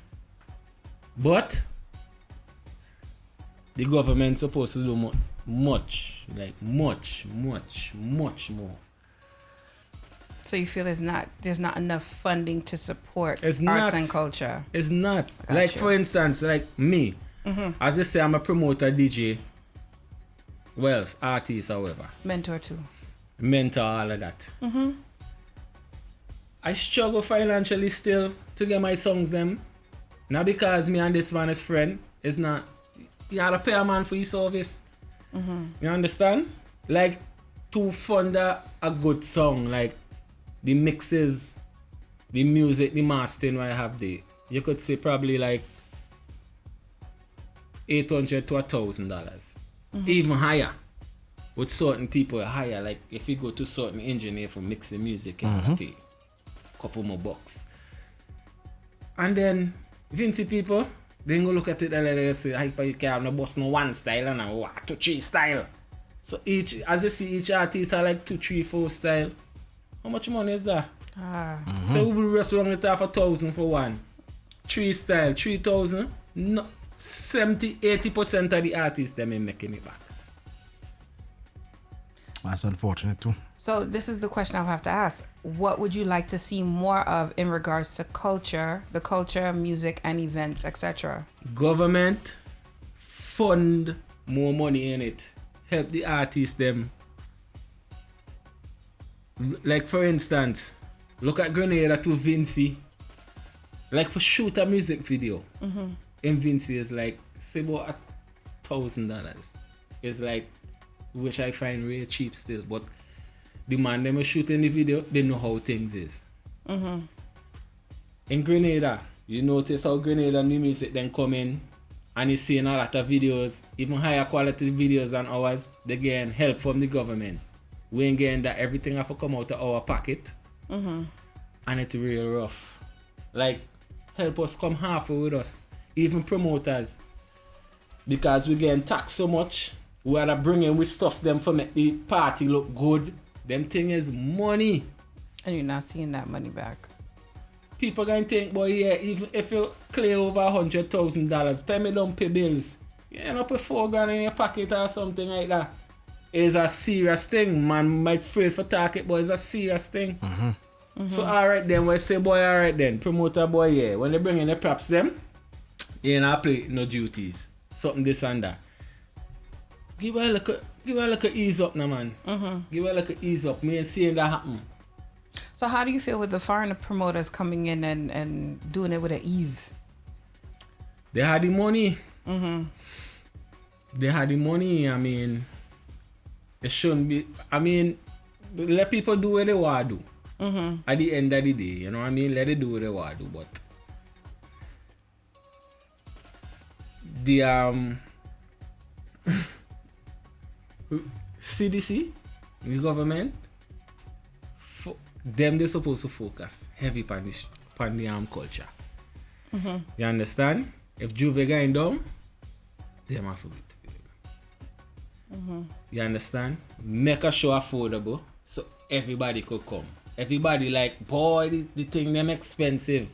But the government supposed to do much more. So you feel there's not enough funding to support It's arts not. and culture? It's not. Got Like you. for instance, like me, as I say, I'm a promoter, DJ, well, artist, however, Mentor too. mentor, all of that. I struggle financially still to get my songs them. Not because me and this man is friend. It's not. You gotta pay a man for your service. You understand? Like to fund a good song, like the mixes, the music, the mastering I have there, you could say probably like $800 to $1,000, even higher. With certain people higher, like if you go to certain engineer for mixing music, you have to pay a couple more bucks. And then Vinci people, they go look at it and they say, Hypa, you can't have no boss no one style and a 2, 3 style. So as you see, each artist have like 2, 3, 4 style. How much money is that? So we will rest around with half 1,000 for one. 3 style, 3,000. No, 70-80% of the artists them ain't making it back. That's unfortunate too. So this is the question I'll have to ask. What would you like to see more of in regards to the culture, music, and events, etc.? Government fund more money in it. Help the artists them. Like for instance, look at Grenada to Vinci. Like for shoot a music video. In Vinci is like say about $1,000. It's like which I find real cheap still, but the man them are shooting the video, they know how things is. In Grenada, you notice how Grenada new music then come in and you seeing a lot of videos, even higher quality videos than ours, they getting help from the government. We ain't getting that, everything have to come out of our pocket. And it's real rough. Like, help us come halfway with us, even promoters. Because we getting taxed so much, we are bringing with stuff them for make the party look good. Them thing is money. And you're not seeing that money back. People gonna think, boy, yeah, even if you clear over $100,000, tell me don't pay bills. You end up with $4,000 in your pocket or something like that. It's a serious thing. Man might afraid for talk it, but it's a serious thing. So alright then, we say, boy, alright then, promoter boy, yeah. When they bring in the props them, you ain't not play no duties. Something this and that. Give her a little ease up now, man. Give her a little ease up. Me ain't seeing that happen. So how do you feel with the foreign promoters coming in and doing it with an ease? They had the money. They had the money. I mean, it shouldn't be. I mean, let people do what they want to do. At the end of the day, you know what I mean? Let it do what they want to do. But the CDC, the government, them they supposed to focus heavy on the culture. You understand? If Juve going down, them have to be together. You understand? Make a show affordable so everybody could come. Everybody like, boy, the thing them expensive.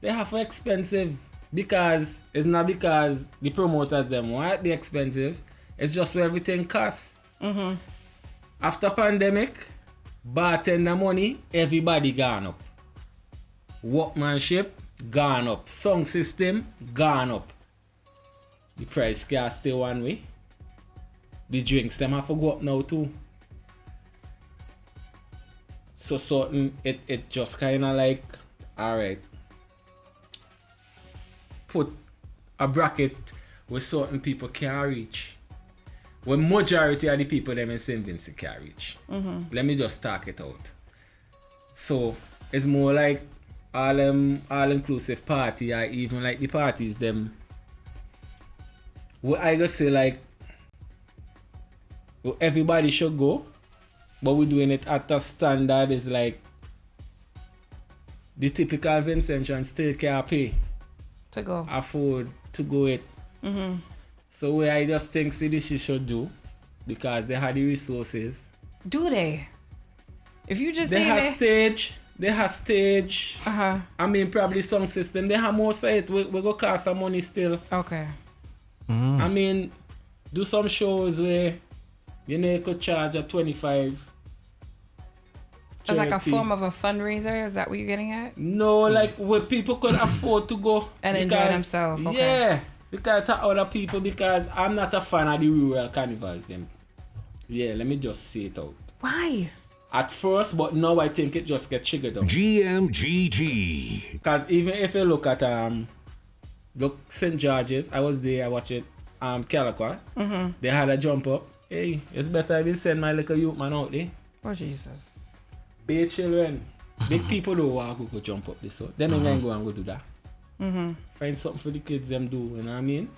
They have to expensive because it's not because the promoters them want the expensive. It's just where everything costs. After pandemic, bartender money, everybody gone up. Workmanship, gone up. Sound system, gone up. The price can't stay one way. The drinks, them have to go up now too. So certain, it just kind of like, alright, put a bracket where certain people can't reach. When majority of the people them in St. Vincent can't reach. Let me just talk it out. So it's more like all-inclusive party, or even like the parties them. What I just say like everybody should go, but we're doing it at a standard is like the typical Vincentian still can't pay. To go. Afford to go it. So what I just think CDC should do, because they have the resources. Do they? If you just They say have that. stage. They have stage. Uh-huh. I mean, probably some system. They have more site. We go cost some money still. Okay. I mean, do some shows where you could charge a 25. It's like a 30. form of a fundraiser. Is that what you're getting at? No, like where people could afford to go And enjoy themselves, okay. Yeah, because to other people, because I'm not a fan of the rural carnivals. Them. Yeah, let me just say it out. Why? At first, but now I think it just gets triggered up. GMGT. Because even if you look at St. George's, I was there, I watched it, Calicut. They had a jump up. Hey, it's better I send my little youth man out there. Oh, Jesus. Big children. Big people don't want to go jump up this out. Them ain't go and go do that. Find something for the kids them do, you know what I mean?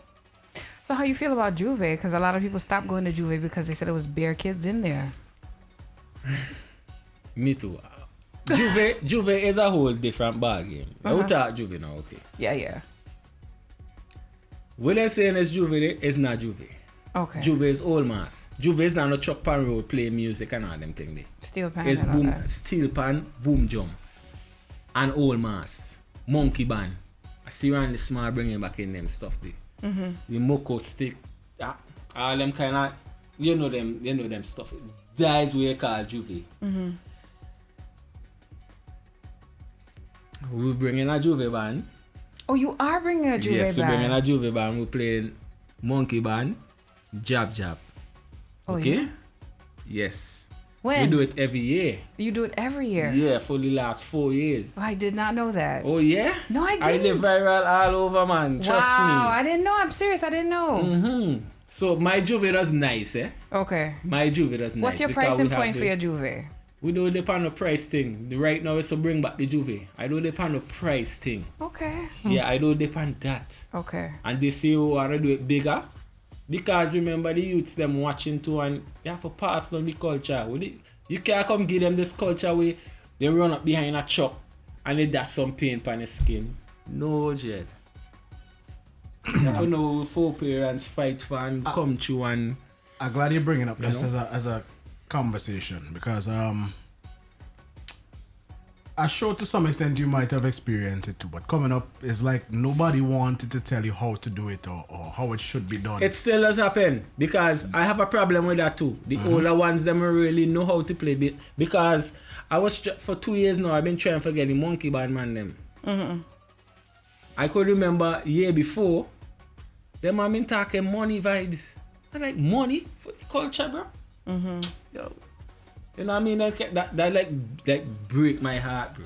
So how you feel about Juve? Because a lot of people stopped going to Juve because they said it was bare kids in there. Me too. Juve is a whole different ballgame. I talk Juve now, okay. Yeah. What they're saying is Juve, it's not Juve. Okay. Juve is old mass. Juve is not no chuck pan road play music and all them thing there. Steel pan It's and all boom, that. steel pan, boom jump. And old mass. Monkey band. I see around the small bringing back in them stuff there. The Moko stick. All them kind of, you know them stuff. That is what you call Juve. We bringing a Juve band. Oh, you are bringing a Juve Yes, we bringing band. a Juve band. We playing Monkey band, Jab. Oh, Okay? yeah? Yes. When? We do it every year. You do it every year. Yeah, for the last 4 years. Oh, I did not know that. Oh yeah? No, I I live didn't. viral all over, man. Trust Wow, me. I didn't know. I'm serious. I didn't know. So my Juve does nice, eh? Okay. My Juve does nice. What's your because pricing we have point for the- your Juve? We don't depend on the price thing. Right now is to bring back the Juve. I don't depend on the price thing. Okay. Yeah, I don't depend that. Okay. And they say you want to do it bigger. Because remember the youths them watching too and you have to pass on the culture. You can't come give them this culture where they run up behind a truck and they dash some paint on the skin. No, Jed. You have to know four parents fight for and come through and I'm glad you're bringing up this know? as a conversation because I'm sure to some extent you might have experienced it too, but coming up is like nobody wanted to tell you how to do it or how it should be done. it still does happen because I have a problem with that too. The older ones them really know how to play because I was for 2 years now I've been trying to get the monkey band man them. I could remember year before them have been talking money vibes. I'm like money for the culture, bro. Yo, you know what I mean? That like break my heart, bro.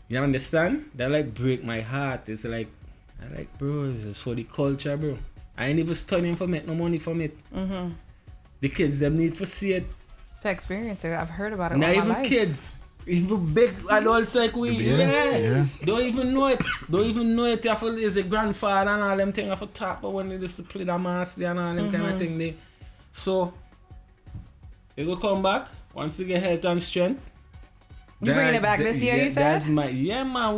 You understand? That like break my heart. It's like I like, bro, it's for the culture, bro. I ain't even studying for it, no money from it. The kids them need to see it. To experience it, I've heard about it Not all even my life. kids. Even big adults like we, Yeah. Don't even know it. Don't even know it. You have to, is a grandfather and all them things. You have to talk about when they used to play the mask and all them kind of thing. They. So, they go come back once you get health and strength. You bringing it back this year, you said? That's my, yeah, man.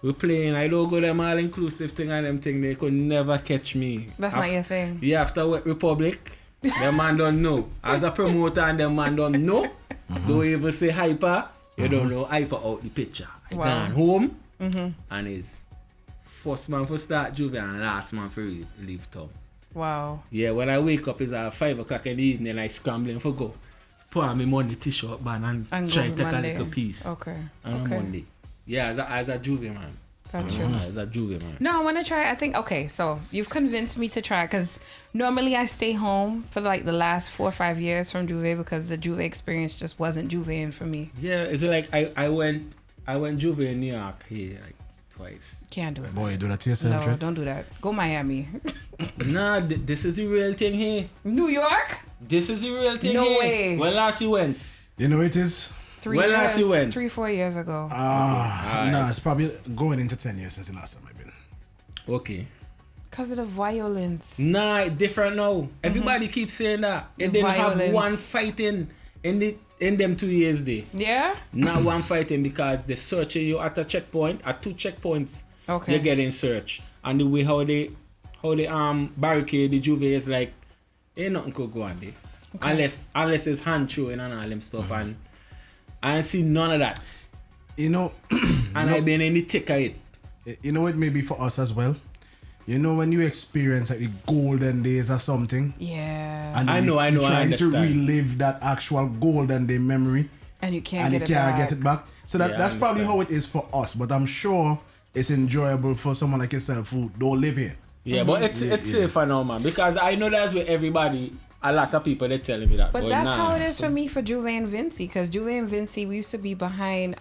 We're playing. I don't go them all inclusive thing and them thing. They could never catch me. That's not your thing. Yeah, after Wet Republic, the man don't know. As a promoter and the man don't know. Don't even say Hypa. You don't know Hypa out the picture. I Wow. gone home and it's first man for start Juve and last man for leave town. Wow. Yeah, when I wake up it's at 5 o'clock in the evening I scrambling for go. Pour on my Monday t-shirt band and go try to for take Monday. a little piece. Okay. On a Monday. Yeah, as a Juve man. Gotcha. As a Juve man. No, I want to try. I think, okay, so you've convinced me to try because normally I stay home for like the last 4 or 5 years from Juve because the Juve experience just wasn't Juve for me. Yeah, it's like I went Juve in New York here like twice. Can't do it. Boy, you do that to yourself, No, Trent? don't do that. Go Miami. Nah, this is the real thing here. New York? This is the real thing No here. way. When last you went? You know it is? 3 When years. last you went? 3-4 years ago. No, it's probably going into 10 years since the last time I've been. Okay. Because of the violence. Nah, different now. Everybody keeps saying that. It didn't have violence. one fighting in them 2 years there. Yeah? Not one fighting because they're searching you at a checkpoint, at 2 checkpoints. Okay. You're getting searched. And the way how they barricade the Juve is like, ain't nothing could go on there. Okay. Unless it's hand throwing and all them stuff. And I ain't seen none of that. You know, And I've been in the thick of it. you know it may be for us as well. You know when you experience like the golden days or something. Yeah. And I know, you're I trying to understand. relive that actual golden day memory. And you can't And get you it can't back. get it back. So Yeah, I that's probably understand. how it is for us. But I'm sure it's enjoyable for someone like yourself who don't live here. Yeah, but it's safer now, man. Because I know that's where everybody, a lot of people, they're telling me that. But that's nah, how it is for me for Juve and Vinci. Because Juve and Vinci, we used to be behind,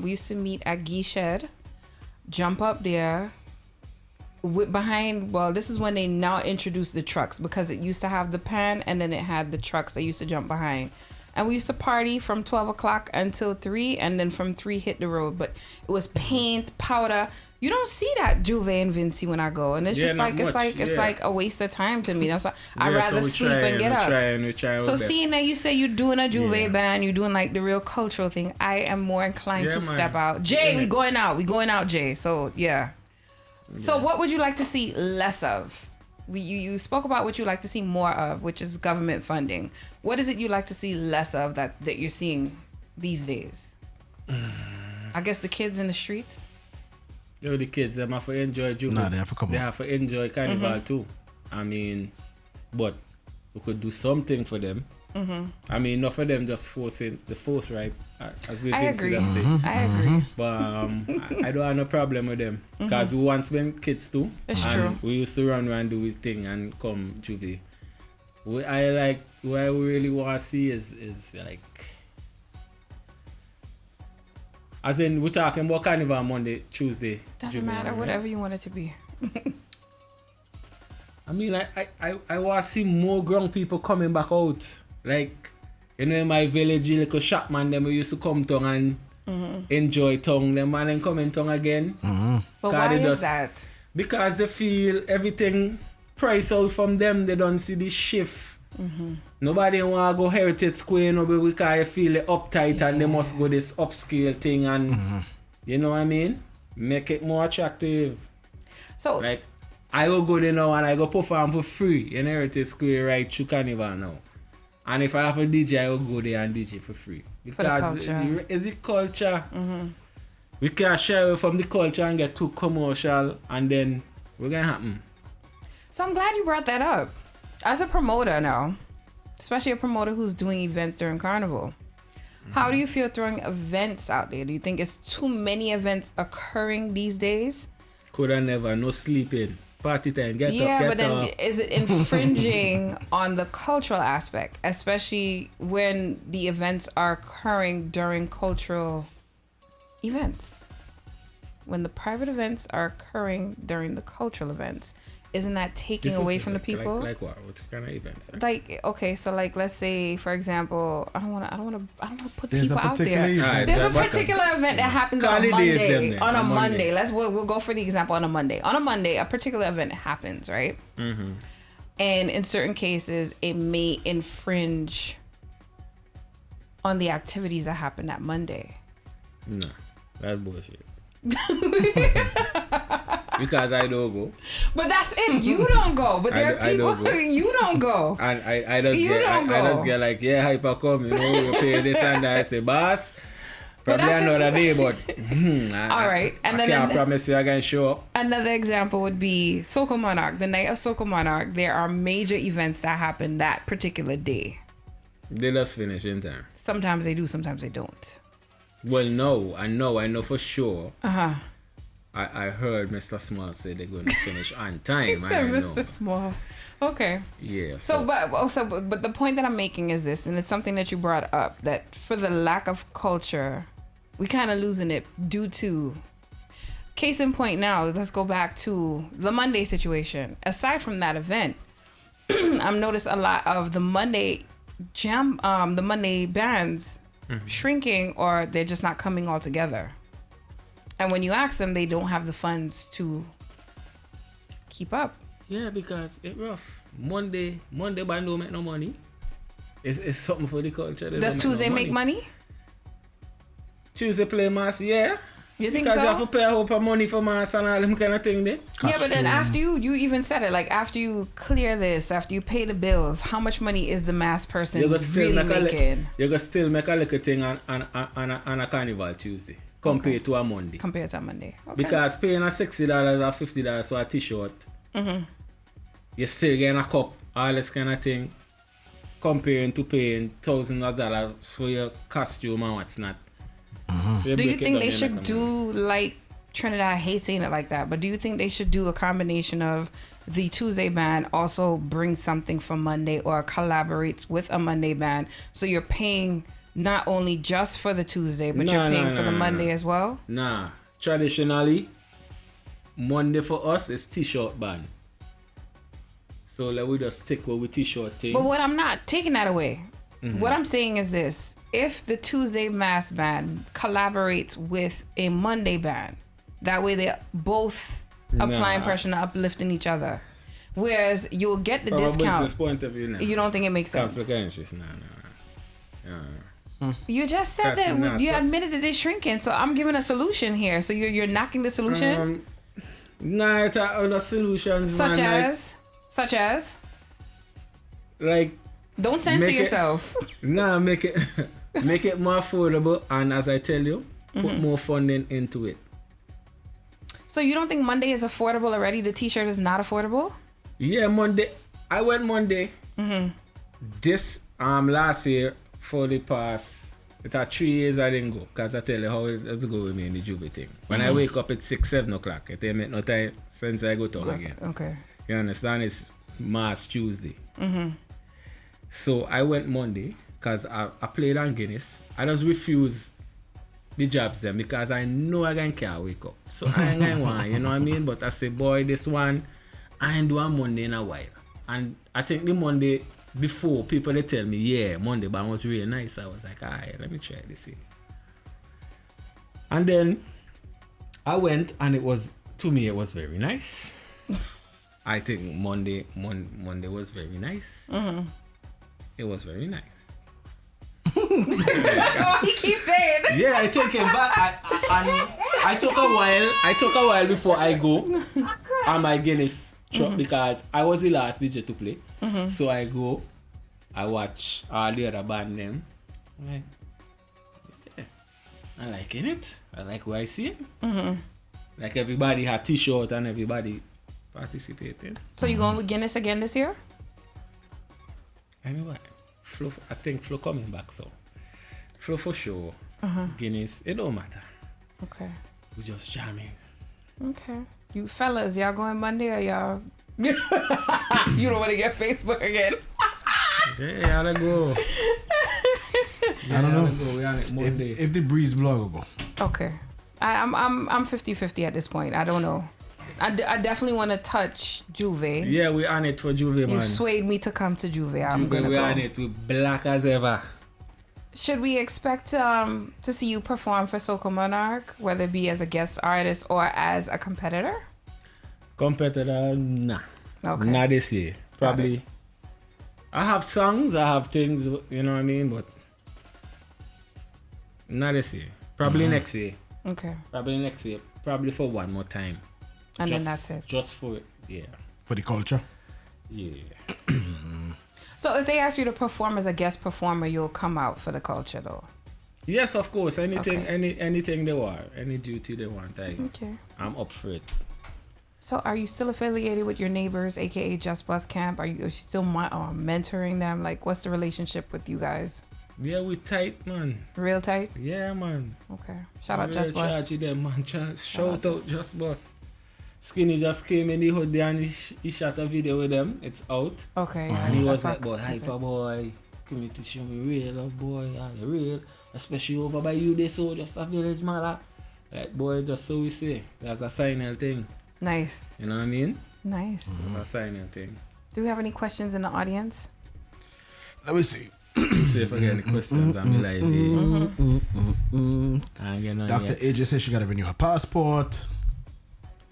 we used to meet at Guy Shed, jump up there, behind, well, this is when they now introduced the trucks. Because it used to have the pan and then it had the trucks that used to jump behind. And we used to party from 12 o'clock until 3, and then from 3 hit the road. But it was paint, powder. You don't see that Juve and Vinci when I go, and it's Yeah, just not like it's much, like a waste of time to me. That's why I'd Yeah, rather so we sleep try and get up. We try So our best. seeing that you say you're doing a Juve Yeah. band, you're doing like the real cultural thing, I am more inclined Yeah, to man. step out. Jay, Yeah. we going out, Jay. So yeah. So what would you like to see less of? You spoke about what you like to see more of, which is government funding. What is it you like to see less of that you're seeing these days? I guess the kids in the streets. Yo, the kids, them have to enjoy Juve. Nah, they have to come They on. have to enjoy Carnival too. I mean, but we could do something for them. I mean, not for them just forcing the force, right? As we I agree. just say. I agree. But I don't have no problem with them. Because we once been kids too. It's and true. we used to run around do his thing and come Juve. What I really want to see is like, as in we're talking about Carnival Monday, Tuesday. Doesn't Juve, matter, right? whatever you want it to be. I mean, I want to see more grown people coming back out. Like, you know, in my village, little shop man, them we used to come down and enjoy tongue. Them man and come in tongue again. But Cause why they is just- that? Because they feel everything price out from them. They don't see the shift. Nobody want to go Heritage Square, no, because you feel it uptight and they must go this upscale thing and, you know what I mean? Make it more attractive. So Like, I will go there now and I go perform for free in Heritage Square right through Carnival now. And if I have a DJ, I will go there and DJ for free. For the culture. Is it culture? We can't share it from the culture and get too commercial and then we're going to happen. So I'm glad you brought that up. As a promoter now, especially a promoter who's doing events during Carnival, how do you feel throwing events out there? Do you think it's too many events occurring these days? Could I never, no sleeping. Party time, get up, Yeah, get but then up. is it infringing on the cultural aspect, especially when the events are occurring during cultural events? When the private events are occurring during the cultural events, isn't that taking This away is from the like- people? Like what? What kind of events? Like, okay, so like let's say for example, I don't want to put There's a people out particular there. event. Alright, There's a that- what particular event that happens on a Holidays them Monday. then, On a on Monday. Monday. We'll go for the example on a Monday. On a Monday, a particular event happens, right? Mm-hmm. And in certain cases, it may infringe on the activities that happen that Monday. No, that's bullshit. Because I don't go. But that's it. You don't go. But there are I people don't go. you don't go. And I just You get, don't I just go. get like, yeah, Hypa come, you know, you pay this and that. I say, boss, But probably that's just- another day, but All right, and I then- can't promise you I can show up. Another example would be Soko Monarch. The night of Soko Monarch, there are major events that happen that particular day. They just finish in time. Sometimes they do, sometimes they don't. Well, no, I know for sure. Uh-huh. I heard Mr. Small say they're going to finish on time. I know. Mr. Small. Okay. Yeah. So, but the point that I'm making is this, and it's something that you brought up, that for the lack of culture, we kind of losing it due to, case in point now, let's go back to the Monday situation. Aside from that event, I've noticed a lot of the Monday the Monday bands shrinking, or they're just not coming all together. And when you ask them, they don't have the funds to keep up. Yeah, because it's rough. Monday band don't make no money. It's something for the culture. They Does don't Tuesday no make money? Tuesday play mass, yeah. You think Because so? you have to pay a whole of money for mass and all them kind of thing there. Yeah, but then after you even said it, like after you clear this, after you pay the bills, how much money is the mass person You still really making you can still make a little thing on a carnival Tuesday compared to a Monday. compared to Monday? Okay. Because paying a $60 or $50 for a t-shirt, you still getting a cup, all this kind of thing, comparing to paying thousands of dollars for your costume and what's not. Do you think they should do like Trinidad? I hate saying it like that, but do you think they should do a combination of the Tuesday band also brings something for Monday or collaborates with a Monday band, so you're paying not only just for the Tuesday, but you're paying for the Monday as well? Nah, traditionally, Monday for us is t-shirt band. So like we just stick with t-shirt thing. But what I'm not taking that away. What I'm saying is this: if the Tuesday mass band collaborates with a Monday band, that way they're both applying pressure and uplifting each other. Whereas you'll get the From a discount. business point of view, nah. You don't think it makes sense? Conflict of interest, nah. You just said That's that not you so- admitted that it's shrinking, so I'm giving a solution here. So you're knocking the solution, Nah, it's other solutions, such man, as. like Don't censor make it- yourself. nah, make it more affordable, and as I tell you, put more funding into it. So you don't think Monday is affordable already? The T-shirt is not affordable. Yeah, Monday. I went Monday. This last year for the past. It's 3 years I didn't go, because I tell you how it's go with me in the Juve thing. When I wake up at 6-7 o'clock, it ain't make no time since I go to again. Okay. You understand? It's Mass Tuesday. So I went Monday because I played on Guinness. I just refused the jobs then because I know I can't wake up. So I ain't going one, you know what I mean? But I say, boy, this one, I ain't do a Monday in a while. And I think the Monday before, people they tell me, yeah, Monday band was really nice. I was like, alright, let me try this here. And then I went, and it was, to me, it was very nice. I think Monday was very nice. It was very nice. Oh, he keeps saying. Yeah, I take it back. I took a while before I go on my Guinness truck because I was the last DJ to play. So I go, I watch all the other band them. I'm like, yeah, I liking it. I like what I see. Like everybody had t-shirt and everybody participated. So you going with Guinness again this year? Anyway, Flo, I think Flo coming back, so Flo for sure. Guinness, it don't matter. Okay. We just jamming. Okay. You fellas, y'all going Monday or y'all? You don't want to get Facebook again. Yeah, I go. I don't know. Go. We on it Monday. If the breeze blow, I'll go. Okay. I'm 50-50 at this point. I don't know. I definitely want to touch Juve. Yeah, we on it for Juve, man. You swayed me to come to Juve. I'm Juve, gonna we go. on it. We black as ever. Should we expect to see you perform for Soca Monarch, whether it be as a guest artist or as a competitor? Competitor, nah. Okay. Not this year. Probably. I have songs, I have things, you know what I mean, but not this year. Probably next year. Okay. Probably next year. Probably for one more time. And Just- then that's it. Just for it. Yeah. For the culture. Yeah. So if they ask you to perform as a guest performer, you'll come out for the culture though. Yes, of course. Anything, Okay. anything they want, any duty they want, Okay. I'm up for it. So are you still affiliated with your neighbors, aka Just Bus Camp? Are you still mentoring them? Like, what's the relationship with you guys? Yeah, we tight, man. Real tight? Yeah, man. Okay. Shout out Real Just Bus. charge them, man. Shout out Just Bus. Skinny just came in the hood there and he shot a video with them. It's out. Okay. And he was That's like, boy, not Hypa secrets. boy. Come here to show me real love, boy. Are you real? Especially over by you, they so just a village, man. Like, boy, just so we say. That's a signal thing. Nice. You know what I mean? Nice. That's a signal thing. Do we have any questions in the audience? Let me see. See if I get any questions on me live. I ain't get none Dr. yet. AJ says she got to renew her passport.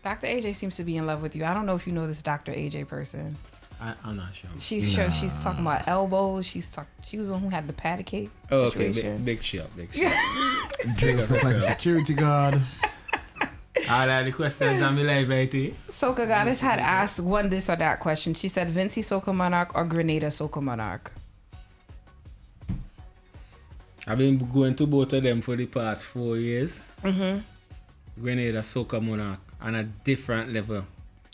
Dr. AJ seems to be in love with you. I don't know if you know this Dr. AJ person. I'm not sure. She's talking about elbows. She was the one who had the patty cake situation. Big shot. Dress look like a security guard. All the questions on my live, right? Soca Goddess had asked one this or that question. She said, Vinci Soca Monarch or Grenada Soca Monarch? I've been going to both of them for the past 4 years. Grenada Soca Monarch on a different level.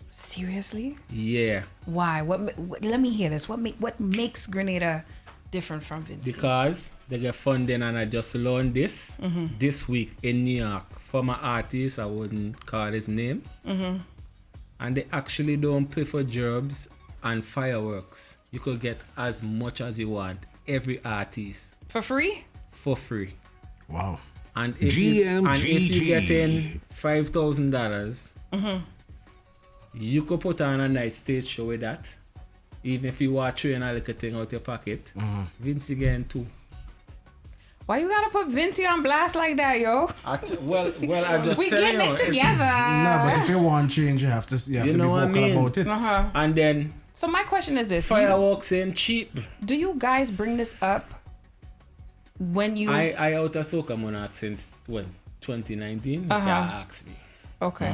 Seriously? Yeah. Why? What? Let me hear this. What makes Grenada different from Vinci? Because they get funding, and I just learned this week in New York from an artist. I wouldn't call his name. And they actually don't pay for gerbs and fireworks. You could get as much as you want. Every artist. For free? For free. Wow. And if you get in $5,000, you could put on a nice stage show with that. Even if you watch you and a little thing out your pocket. Vince again too. Why you gotta put Vinci on blast like that, yo? Well, I just We tell getting you. it together. No, but if you want change, you have to be vocal about it. And then So my question is this: fireworks ain't cheap. do you guys bring this up when you? I out of Soca Monarch since when 2019. You can't ask me. Okay.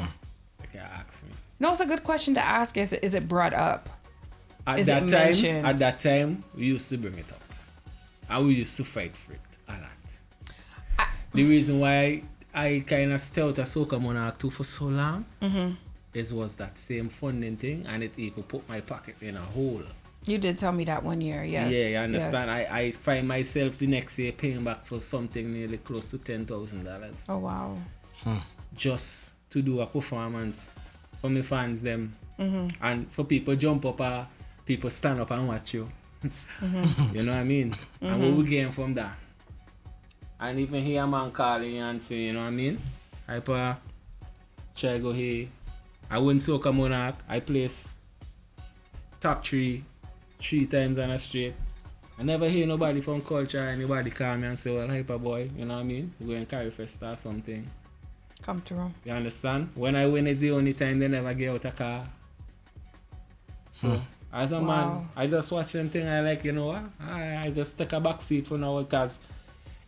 You can't ask me. No, it's a good question to ask. Is it brought up? At Is it mentioned? At that time, we used to bring it up, and we used to fight for it a lot. The reason why I kind of stayed out of Soca Monarch too for so long was that same funding thing, and it even put my pocket in a hole. You did tell me that one year, yes. Yeah, you understand. Yes. I find myself the next year paying back for something nearly close to $10,000 Oh wow. just to do a performance for my fans them, and for people jump up, people stand up and watch you. You know what I mean? And what we gain from that? And even hear a man calling and saying, you know what I mean? Hypa, try go here. I win Soca Monarch. I place top three times on a straight. I never hear nobody from culture, anybody call me and say, well, Hypa boy, you know what I mean? We're going to carry festa or something. Come through. You understand? When I win is the only time they never get out a car. So, as a man, I just watch them thing. I like, you know what? I just take a back seat for now because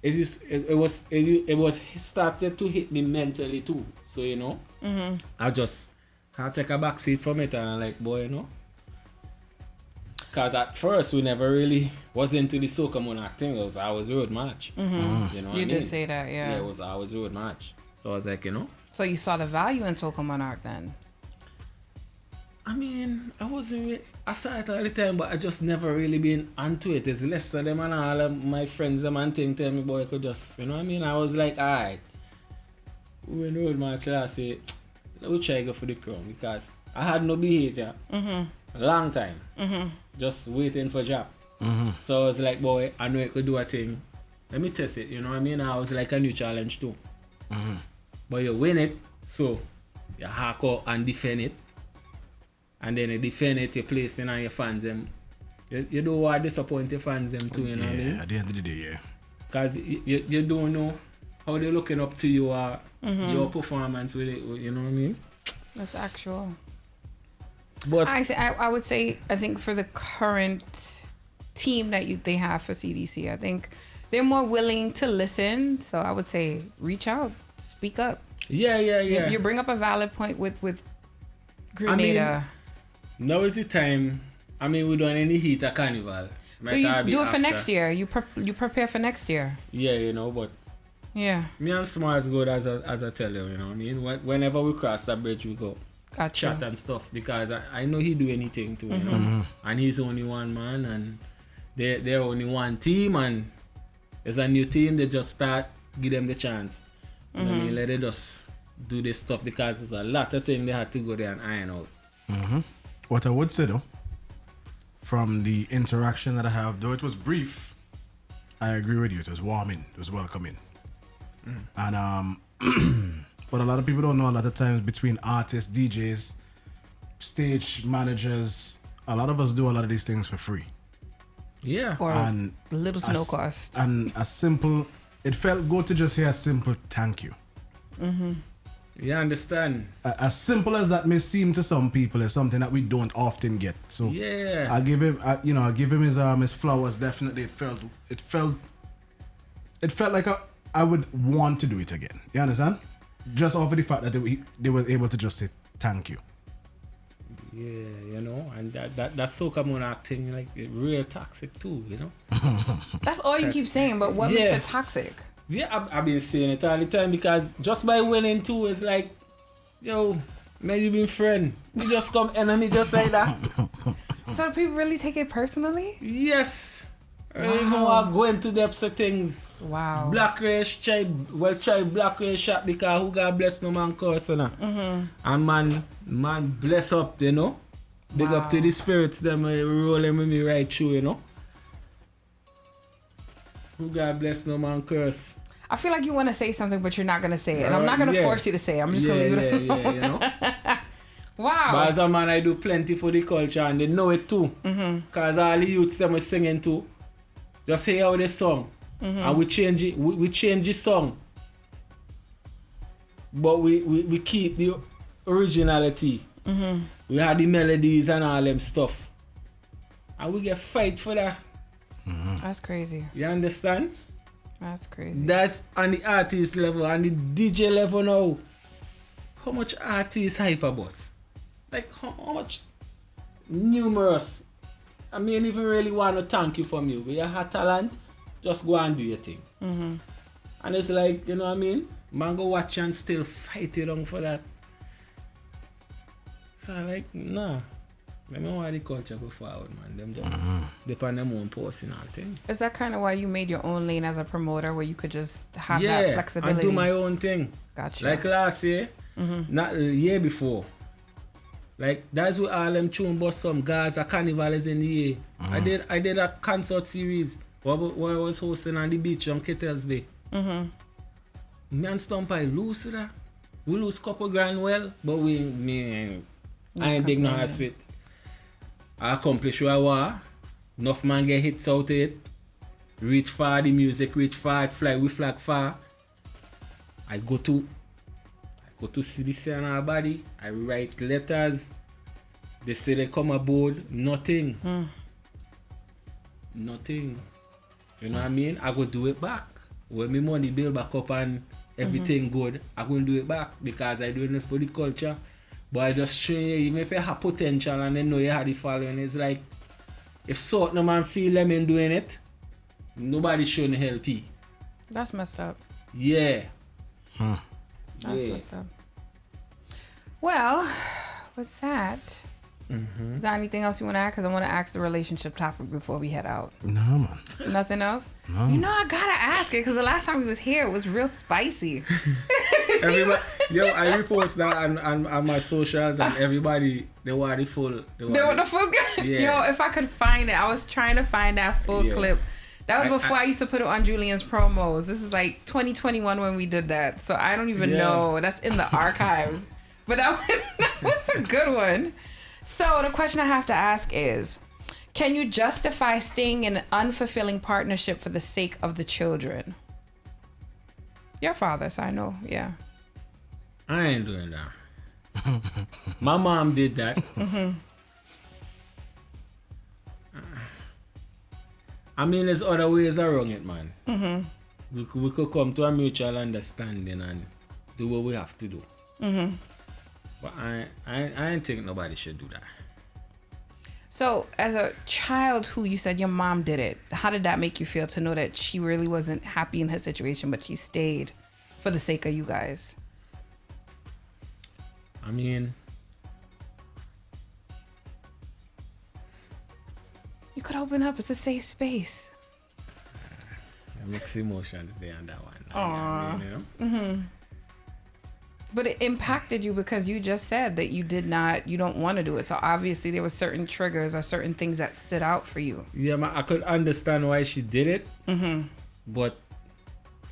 it was started to hit me mentally too. So, you know, I just had to take a back seat from it and I'm like, boy, you know. Because at first we never really was into the Soca Monarch thing. It was always road march. You know what I mean? You did say that, yeah. Yeah, it was always road march. So I was like, you know. So you saw the value in Soca Monarch then? I mean, I wasn't really, I saw it all the time, but I just never really been onto it. It's less of them and all of my friends them and thing tell me, boy, I could just, you know what I mean? I was like, alright. We went road march last year, let me try go for the crown because I had no behavior. A long time. Just waiting for job. So I was like, boy, I know I could do a thing. Let me test it, you know what I mean? I was like a new challenge too. But you win it, so you hack out and defend it. And then you defend it, you place it on your fans them. You don't want to disappoint your fans them too, you know what I mean? At the end of the day, yeah. Because you don't know how they're looking up to you or your performance with it, you know what I mean? That's actual. But I would say, I think for the current team that they have for CDC, I think they're more willing to listen. So I would say reach out, speak up. Yeah. You bring up a valid point with Grenada. Now is the time. I mean, we don't any heat at Carnival. But you do it for next year. You prepare for next year. Yeah, you know, but yeah. Me and Smart's good as I tell you, you know what I mean? Whenever we cross that bridge, we go Gotcha. chat and stuff because I know he do anything too, you know? And he's only one man and they're only one team and there's a new team, they just start, give them the chance. You know what I mean? Let them just do this stuff because there's a lot of things they had to go there and iron out. What I would say though, from the interaction that I have, though it was brief, I agree with you. It was warming. It was welcoming. And but a lot of people don't know a lot of times between artists, DJs, stage managers, a lot of us do a lot of these things for free. Yeah. Or And little to no cost. And a simple, it felt good to just hear a simple thank you. You understand? As simple as that may seem to some people, is something that we don't often get. So Yeah. I give him, I give him his flowers. Definitely, it felt like I would want to do it again. You understand? Just off of the fact that they were able to just say thank you. Yeah, you know, and that soca moon acting like real toxic too, you know. That's all you keep saying, but what makes it toxic? Yeah, I've been saying it all the time because just by winning too, it's like, yo, maybe been friend. We just come enemy just like that. So do people really take it personally? Yes. Wow. I don't even want to go into depths of things. Wow. Black race try black race shot because who God bless no man curse, you know? And man bless up, you know. Big up to the spirits, them rolling with me right through, you know. Who God bless no man curse. I feel like you want to say something, but you're not going to say it. And I'm not going to force you to say it. I'm just going to leave it alone. Yeah, you know. Wow. But as a man, I do plenty for the culture and they know it too. Because all the youths them are singing too. Just hear how they song. And we change it. We change the song. But we keep the originality. We had the melodies and all them stuff. And we get fight for that. That's crazy. You understand? That's crazy. That's on the artist level and the DJ level now. How much artists Hypa boss? Like how much? Numerous. I mean, if you really want to thank you from you, you have talent, just go and do your thing. And it's like, you know what I mean? Man go watch and still fight it on for that. So I like, nah. Let me want the culture go forward, man. Them just depend on their own posting all thing. Is that kind of why you made your own lane as a promoter where you could just have that flexibility? And do my own thing. Gotcha. Like last year, not the year before. Like that's where all them tune bust some Gaza Carnival is in the year. I did a concert series where I was hosting on the beach on Kettles Bay. Me and Stumpy lose that. We lose couple grand well, but I ain't dig no ass with. I accomplish what I want. Enough man get hits out of it. Reach far, the music reach far, fly with flag far. I go to CDC and our body. I write letters. They say they come aboard. Nothing. Nothing. You know what I mean? I go do it back. When my money build back up and everything good, I go do it back because I doing it for the culture. But I just show you, even if you have potential and they know you have the following, it's like, if certain man feel them in doing it, nobody shouldn't help you. That's messed up. Yeah. That's messed up. Well, with that, you got anything else you want to add? Because I want to ask the relationship topic before we head out. No, man. Nothing else? No. You know, I got to ask it because the last time we was here, it was real spicy. Everybody, I repost that on my socials and everybody, they want the full. They want the full clip? Yeah. Yo, if I could find it, I was trying to find that full clip. That was before I used to put it on Julian's promos. This is like 2021 when we did that. So I don't even know. That's in the archives. But that was a good one. So the question I have to ask is, can you justify staying in an unfulfilling partnership for the sake of the children? Your father, so I know, yeah. I ain't doing that. My mom did that. I mean, there's other ways around it, man. We could come to a mutual understanding and do what we have to do. But I ain't think nobody should do that. So, as a child who you said your mom did it, how did that make you feel to know that she really wasn't happy in her situation, but she stayed for the sake of you guys? I mean, you could open up. It's a safe space. mixed emotions there on that one. Aww. I mean, you know? But it impacted you because you just said that you don't want to do it. So obviously there were certain triggers or certain things that stood out for you. Yeah, I could understand why she did it. But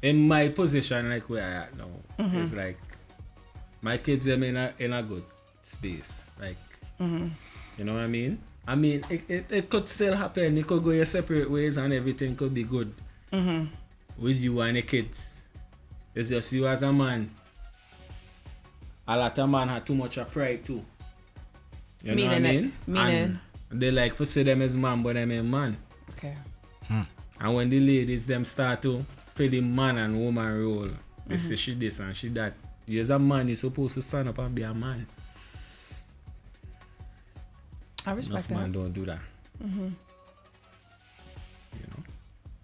in my position, like where I at now, it's like my kids them in a good space. Like, you know what I mean? I mean, it could still happen. It could go your separate ways and everything could be good with you and the kids. It's just you as a man. a lot of man have too much of pride too. You know Meaning what I it- mean? meaning- And they like to see them as man, but them ain't man. Okay. And when the ladies them start to play the man and woman role, they say she this and she that. You as a man, you're supposed to stand up and be a man. I respect Enough man that. don't do that. You know? Me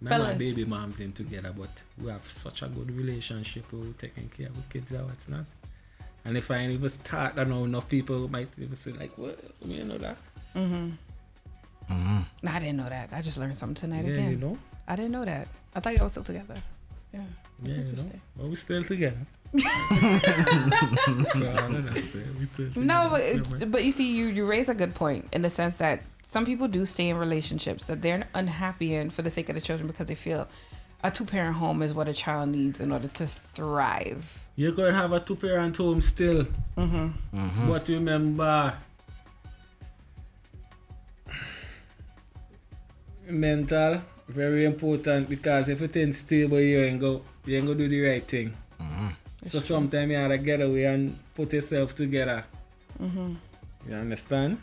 and my Fellas. baby moms in together, but we have such a good relationship. We're taking care of our kids or what's not. And if I ain't even start, I know enough people might even say like, what? You know that? No, I didn't know that. I just learned something tonight Yeah, again. you know? I didn't know that. I thought y'all were still together. Yeah. That's Yeah, you know? interesting. But we still together. So, I don't know, so we still together. No, but, So, but you see, you raise a good point in the sense that some people do stay in relationships that they're unhappy in for the sake of the children because they feel a two-parent home is what a child needs in order to thrive. you could have a 2-parent home still. But remember, mental, very important, because if it ain't stable, you ain't go do the right thing. So sometimes you have to get away and put yourself together. You understand?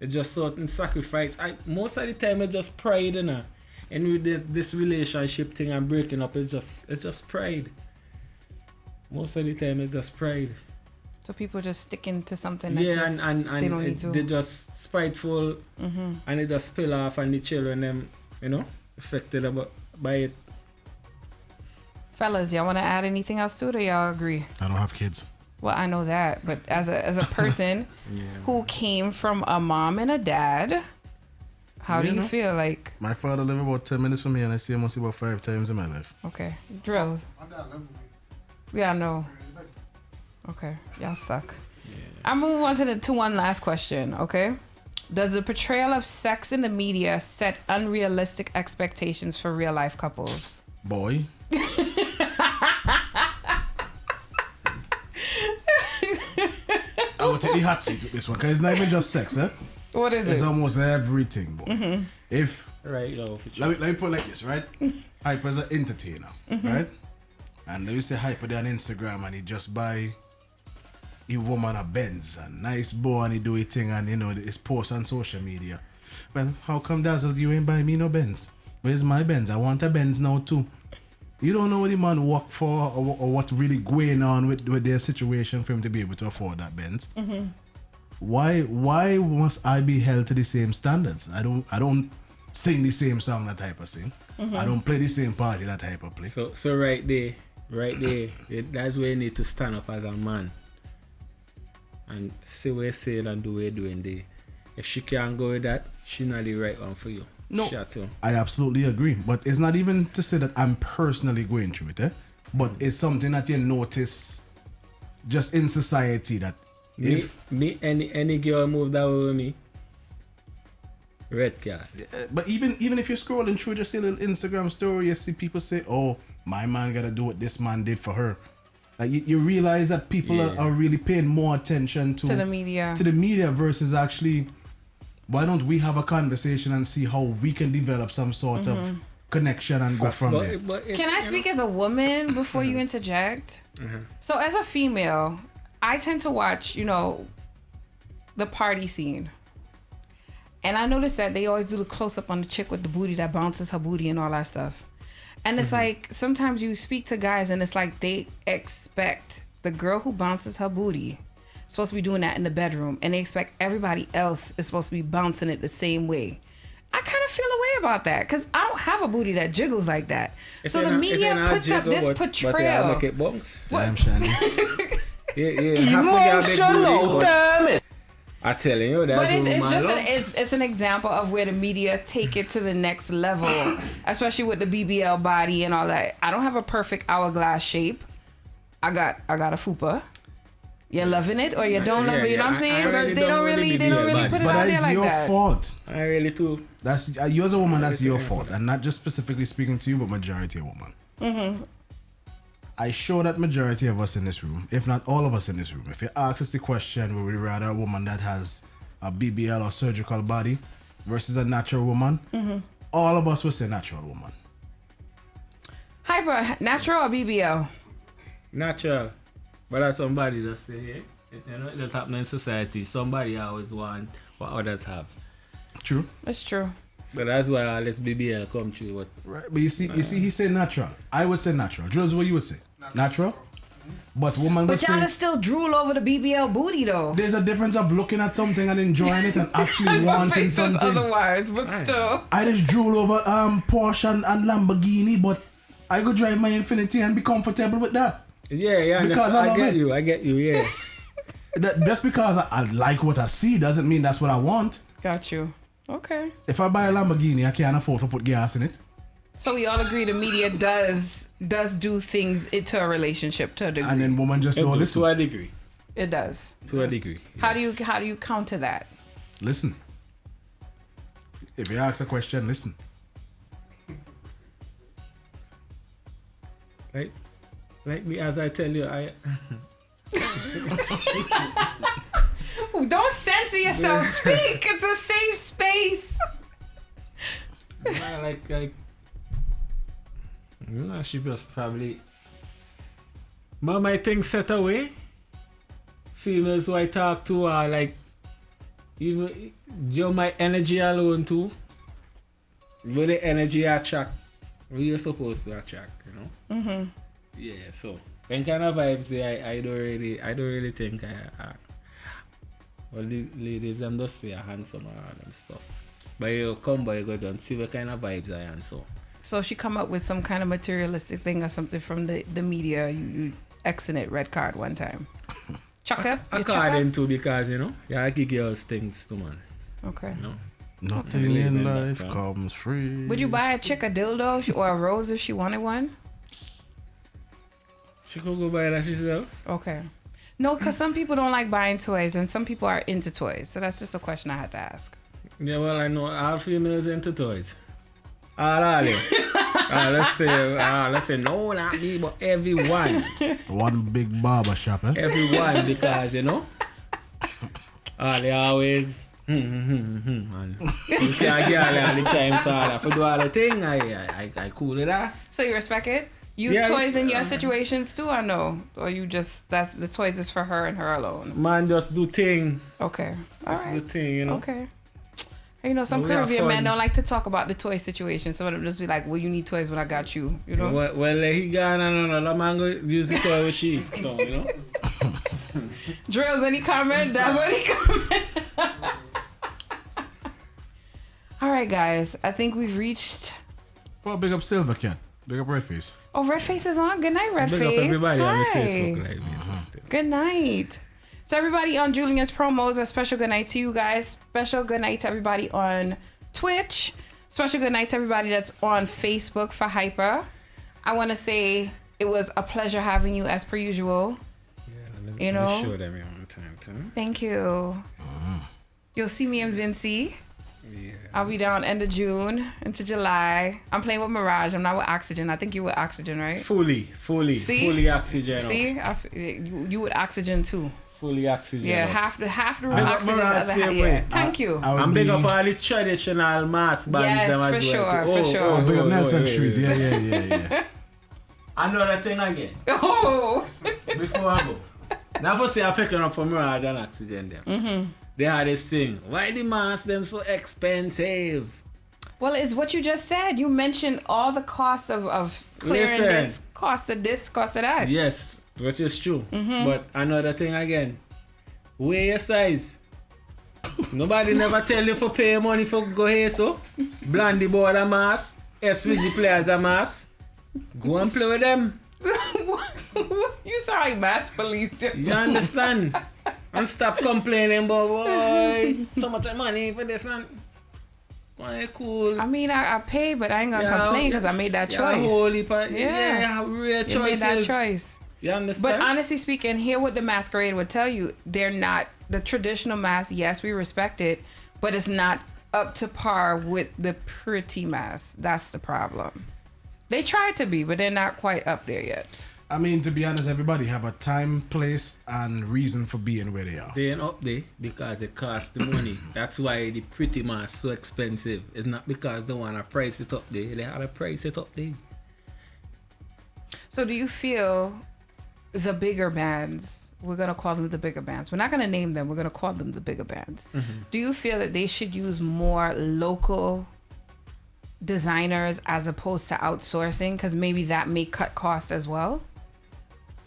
It's just certain sacrifice. Most of the time it's just pride, you know. And with this relationship thing and breaking up, it's just pride. Most of the time it's just pride. So people just sticking to something that Yeah, just, and they don't need to. they're just spiteful, and it just spill off, and the children them, you know, affected by it. Fellas, y'all want to add anything else to it, or y'all agree? I don't have kids. Well, I know that, but as a person who came from a mom and a dad, how do you feel? Like, My father lived about 10 minutes from me, and I see him once about 5 times in my life. okay, drills. Yeah, I know. Okay, y'all suck. I'm moving on to one last question. Okay, does the portrayal of sex in the media set unrealistic expectations for real life couples? Boy. I will take the hot seat with this one, because it's not even just sex, eh? What is It's it? almost everything, boy. If Right, you know, for let me put it like this, right? Hypa's an entertainer, right? And they used to Hypa there on Instagram, and he just buy a woman a Benz and nice boy, and he do a thing, and you know it's post on social media. Well, how come Dazzle you ain't buy me no Benz? Where's my Benz? I want a Benz now too. You don't know what the man work for, or what really going on with their situation for him to be able to afford that Benz. Why must I be held to the same standards? I don't sing the same song that type of thing. I don't play the same party that type of play. So right there, that's where you need to stand up as a man and say what you're saying and do what you're doing there. If she can't go with that, she's not the right one for you. No, Shut up. I absolutely agree. But it's not even to say that I'm personally going through it, but it's something that you notice just in society that Me, any girl move that way with me, red card. But even if you're scrolling through just a little Instagram story, you see people say, "Oh, my man gotta do what this man did for her." Like you realize that people are really paying more attention to the media versus actually, why don't we have a conversation and see how we can develop some sort of connection and go from there? Can I speak as a woman before you interject? So as a female, I tend to watch, the party scene. And I noticed that they always do the close up on the chick with the booty that bounces her booty and all that stuff. And it's like, sometimes you speak to guys and it's like they expect the girl who bounces her booty supposed to be doing that in the bedroom, and they expect everybody else is supposed to be bouncing it the same way. I kind of feel a way about that because I don't have a booty that jiggles like that. So the media puts up this portrayal. But it bounce. Damn, Shandy. Emotional, damn it. I telling you, that's But it's what just love. it's an example of where the media take it to the next level, especially with the BBL body and all that. I don't have a perfect hourglass shape. I got a fupa. You're loving it or you don't love it. You know what I'm saying? really They don't really put it But out there that's like your that. fault. I really too. That's you as a woman. That's your fault, and not just specifically speaking to you, but majority of women. I show that majority of us in this room, if not all of us in this room, if you ask us the question, would we rather a woman that has a BBL or surgical body versus a natural woman? All of us would say natural woman. Hypa, natural or BBL? Natural. But as somebody just say, yeah, it just happen in society. Somebody always want what others have. True. That's true. So that's why all this BBL come true. But Right. But you see, he said natural. I would say natural. Drills, what you would say? Natural? But woman would But y'all say... just still drool over the BBL booty though. There's a difference of looking at something and enjoying it and actually And my wanting face says something. otherwise, but still. I just drool over Porsche and Lamborghini, but I go drive my Infiniti and be comfortable with that. yeah, Because I love it. I get you, yeah. Just because I like what I see doesn't mean that's what I want. Got you. Okay. If I buy a Lamborghini, I can't afford to put gas in it. So we all agree the media does do things into a relationship to a degree. And then woman just don't listen. To a degree. It does. To a degree. How yes. do you counter that? Listen. If you ask a question, listen. Like me, as I tell you, Don't censor yourself. Speak. It's a safe space. She just probably. But my things set away. Females who I talk to are like, even my energy alone too. With the energy I attract, what you're supposed to attract, you know. Yeah, so when kind of vibes there, I don't really think well, the ladies them just say I'm handsome and them stuff. But you come by, you go down, see what kind of vibes I am. So she come up with some kind of materialistic thing or something from the media. You Xing it, red card one time. Chucker? According to, because you know, I give girls things to man. Okay. You know? Nothing in life comes free. Would you buy a chick a dildo or a rose if she wanted one? She could go buy that herself. Okay. No, because some people don't like buying toys and some people are into toys. So that's just a question I had to ask. Yeah, well, I know all females into toys. All of them. Let's say no, not me, but everyone. One big barber shop, eh? Everyone, because you know, they always. And you can't get all the time, so I have to do all the thing. I cool with that. So you respect it? Use toys in your situations too, or no? Or you just, that's the toys is for her and her alone? Man, just do thing. Okay. All Just right. do thing, you know. Okay. You know, some We have Caribbean men fun. don't like to talk about the toy situation. Some of them just be like, well, you need toys when I got you. You know? Well, he gone and another man go use the toy with she. So, you know. Drills, any comment? That's any comment? All right, guys. I think we've reached... Well, big up Silver Cat. Big up Redface. Oh, Redface is on. Good night, Redface. Big up everybody on the Hi. Facebook Live. Yes, Good night. So everybody on Julian's promos, a special good night to you guys. Special good night to everybody on Twitch. Special good night to everybody that's on Facebook for Hypa. I want to say it was a pleasure having you as per usual. Yeah, You know? let me show them one time too. Thank you. You'll see me in Vinci. Yeah. I'll be down end of June into July. I'm playing with Mirage. I'm not with Oxygen. I think you with Oxygen, right? Fully See? oxygen. See? You with Oxygen too. Fully oxygen. Yeah, half the room Oxygen, the other half. Yeah. Thank you. I'm big up all the traditional mass bands. Yes, them for as sure, well. for sure. Oh, big up Nelson wait. Street. Yeah. Another thing again. Oh. Before I go. Now for say I'm picking up for Mirage and Oxygen them. Mm-hmm. They had this thing. Why the masks them so expensive? Well, it's what you just said. You mentioned all the cost of clearing Listen. this, cost of that. Yes, which is true. Mm-hmm. But another thing again. Weigh your size. Nobody never tell you for pay money for go here so. Blandy board a mask. SVG players a mask. Go and play with them. You sound like mass police. You understand? And stop complaining about boy, so much money for this and why cool. I mean, I pay, but I ain't gonna complain because I made that choice. Real choices. You made that choice. You understand? But honestly speaking, here what the masquerade would tell you, they're not the traditional mask. Yes, we respect it, but it's not up to par with the pretty mask. That's the problem. They tried to be, but they're not quite up there yet. I mean, to be honest, everybody have a time, place, and reason for being where they are. They ain't up there because it costs the money. That's why the pretty mask so expensive. It's not because they want to price it up there. They had to price it up there. So do you feel the bigger bands, we're going to call them the bigger bands. We're not going to name them. We're going to call them the bigger bands. Do you feel that they should use more local designers as opposed to outsourcing? Because maybe that may cut costs as well.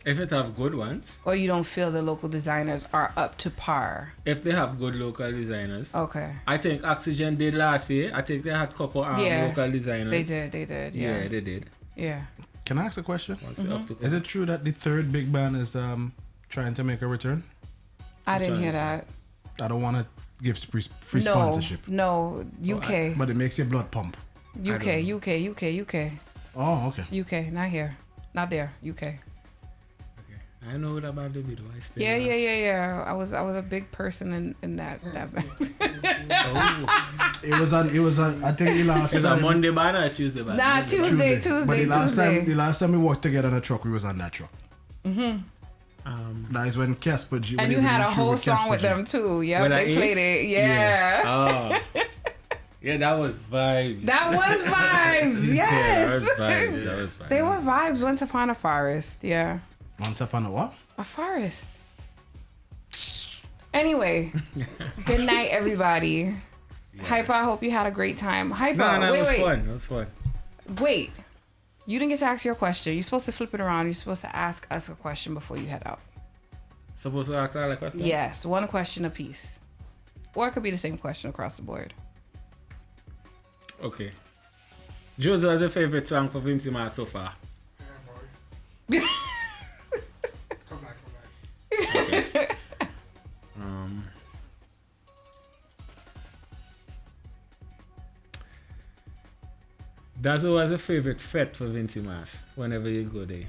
If it have good ones. Or you don't feel the local designers are up to par? If they have good local designers. Okay. I think Oxygen did last year. I think they had a couple local designers. They did. Yeah, they did. Yeah. Can I ask a question? Up to Is it true that the third big band is trying to make a return? I didn't hear that. I don't want to give free sponsorship. No, UK. But it makes your blood pump. UK. Oh, okay. UK, not here. Not there. UK. I know about the video. I still Yeah. I was a big person in that band. It was on. I think the last It's a time. Monday band or a Tuesday band? Nah, Tuesday. But the last time we worked together on a truck, we was on that truck. That is when Casper G. And you had a whole song with them too. Yep, they played it. Yeah. Oh. Yeah, that was vibes. That was vibes. Yes. That was vibes. They were vibes. Once upon a forest. Yeah. Once upon a what? A forest. Anyway, good night, everybody. Hypa, I hope you had a great time. Hypa, No, wait. It was fun. Wait. You didn't get to ask your question. You're supposed to flip it around. You're supposed to ask us a question before you head out. Supposed to ask all the questions? Yes, one question apiece. Or it could be the same question across the board. Okay. Jozo has a favorite song for Vincy Ma so far. Yeah, boy. Come back. Okay. Dazzle has a favorite fete for Vincy Mas whenever you go there.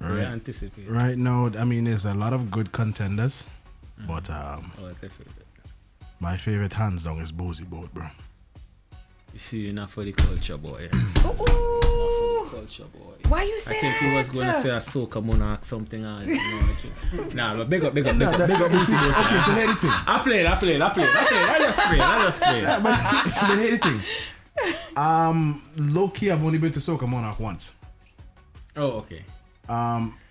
Right. We anticipate. Right now, I mean, there's a lot of good contenders, but What's your favorite? my favorite hands down is Boozy Boat, bro. You see, you're not for the culture, boy. Ooh. Culture, boy. Why you I say think that? he was going to say a soca monarch something. Nah, but big up Boozy Boat. Okay, so here's the thing. I played. I just played. But here's the thing. Low key, I've only been to Soca Monarch once. Oh, okay.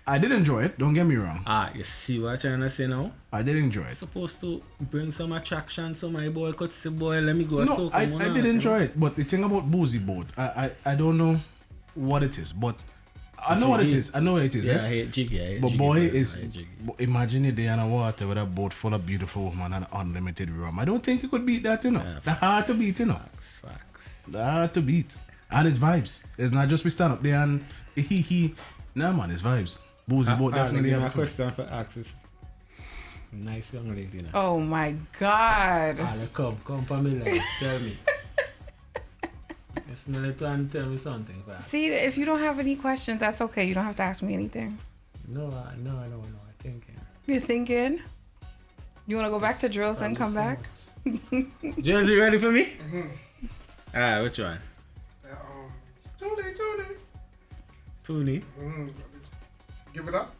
I did enjoy it. Don't get me wrong. You see what I'm trying to say now? I did enjoy it. Supposed to bring some attraction, so my boy could say, boy, let me go. No, I did enjoy it. But the thing about Boozy Boat, I don't know what it is, but I know what it is. Yeah, eh? I hate Jiggy. But boy, imagine a day on a water with a boat full of beautiful women and unlimited rum. I don't think you could beat that, you know. Yeah, That's hard to beat, you know. Facts. That's hard to beat. And it's vibes. It's not just we stand up there and he. Nah, man, it's vibes. Boozy Boat definitely have a have fun. question for Axis. Nice young lady. Now. Oh my God. Come, Pamela, tell me. Yes, Nelly, trying to tell me something. Fast. See, if you don't have any questions, that's okay. You don't have to ask me anything. No, I don't know. I think. You're thinking? You want to go back to drills and come back? James, you ready for me? Alright, which one? Tony. Tony. Give it up.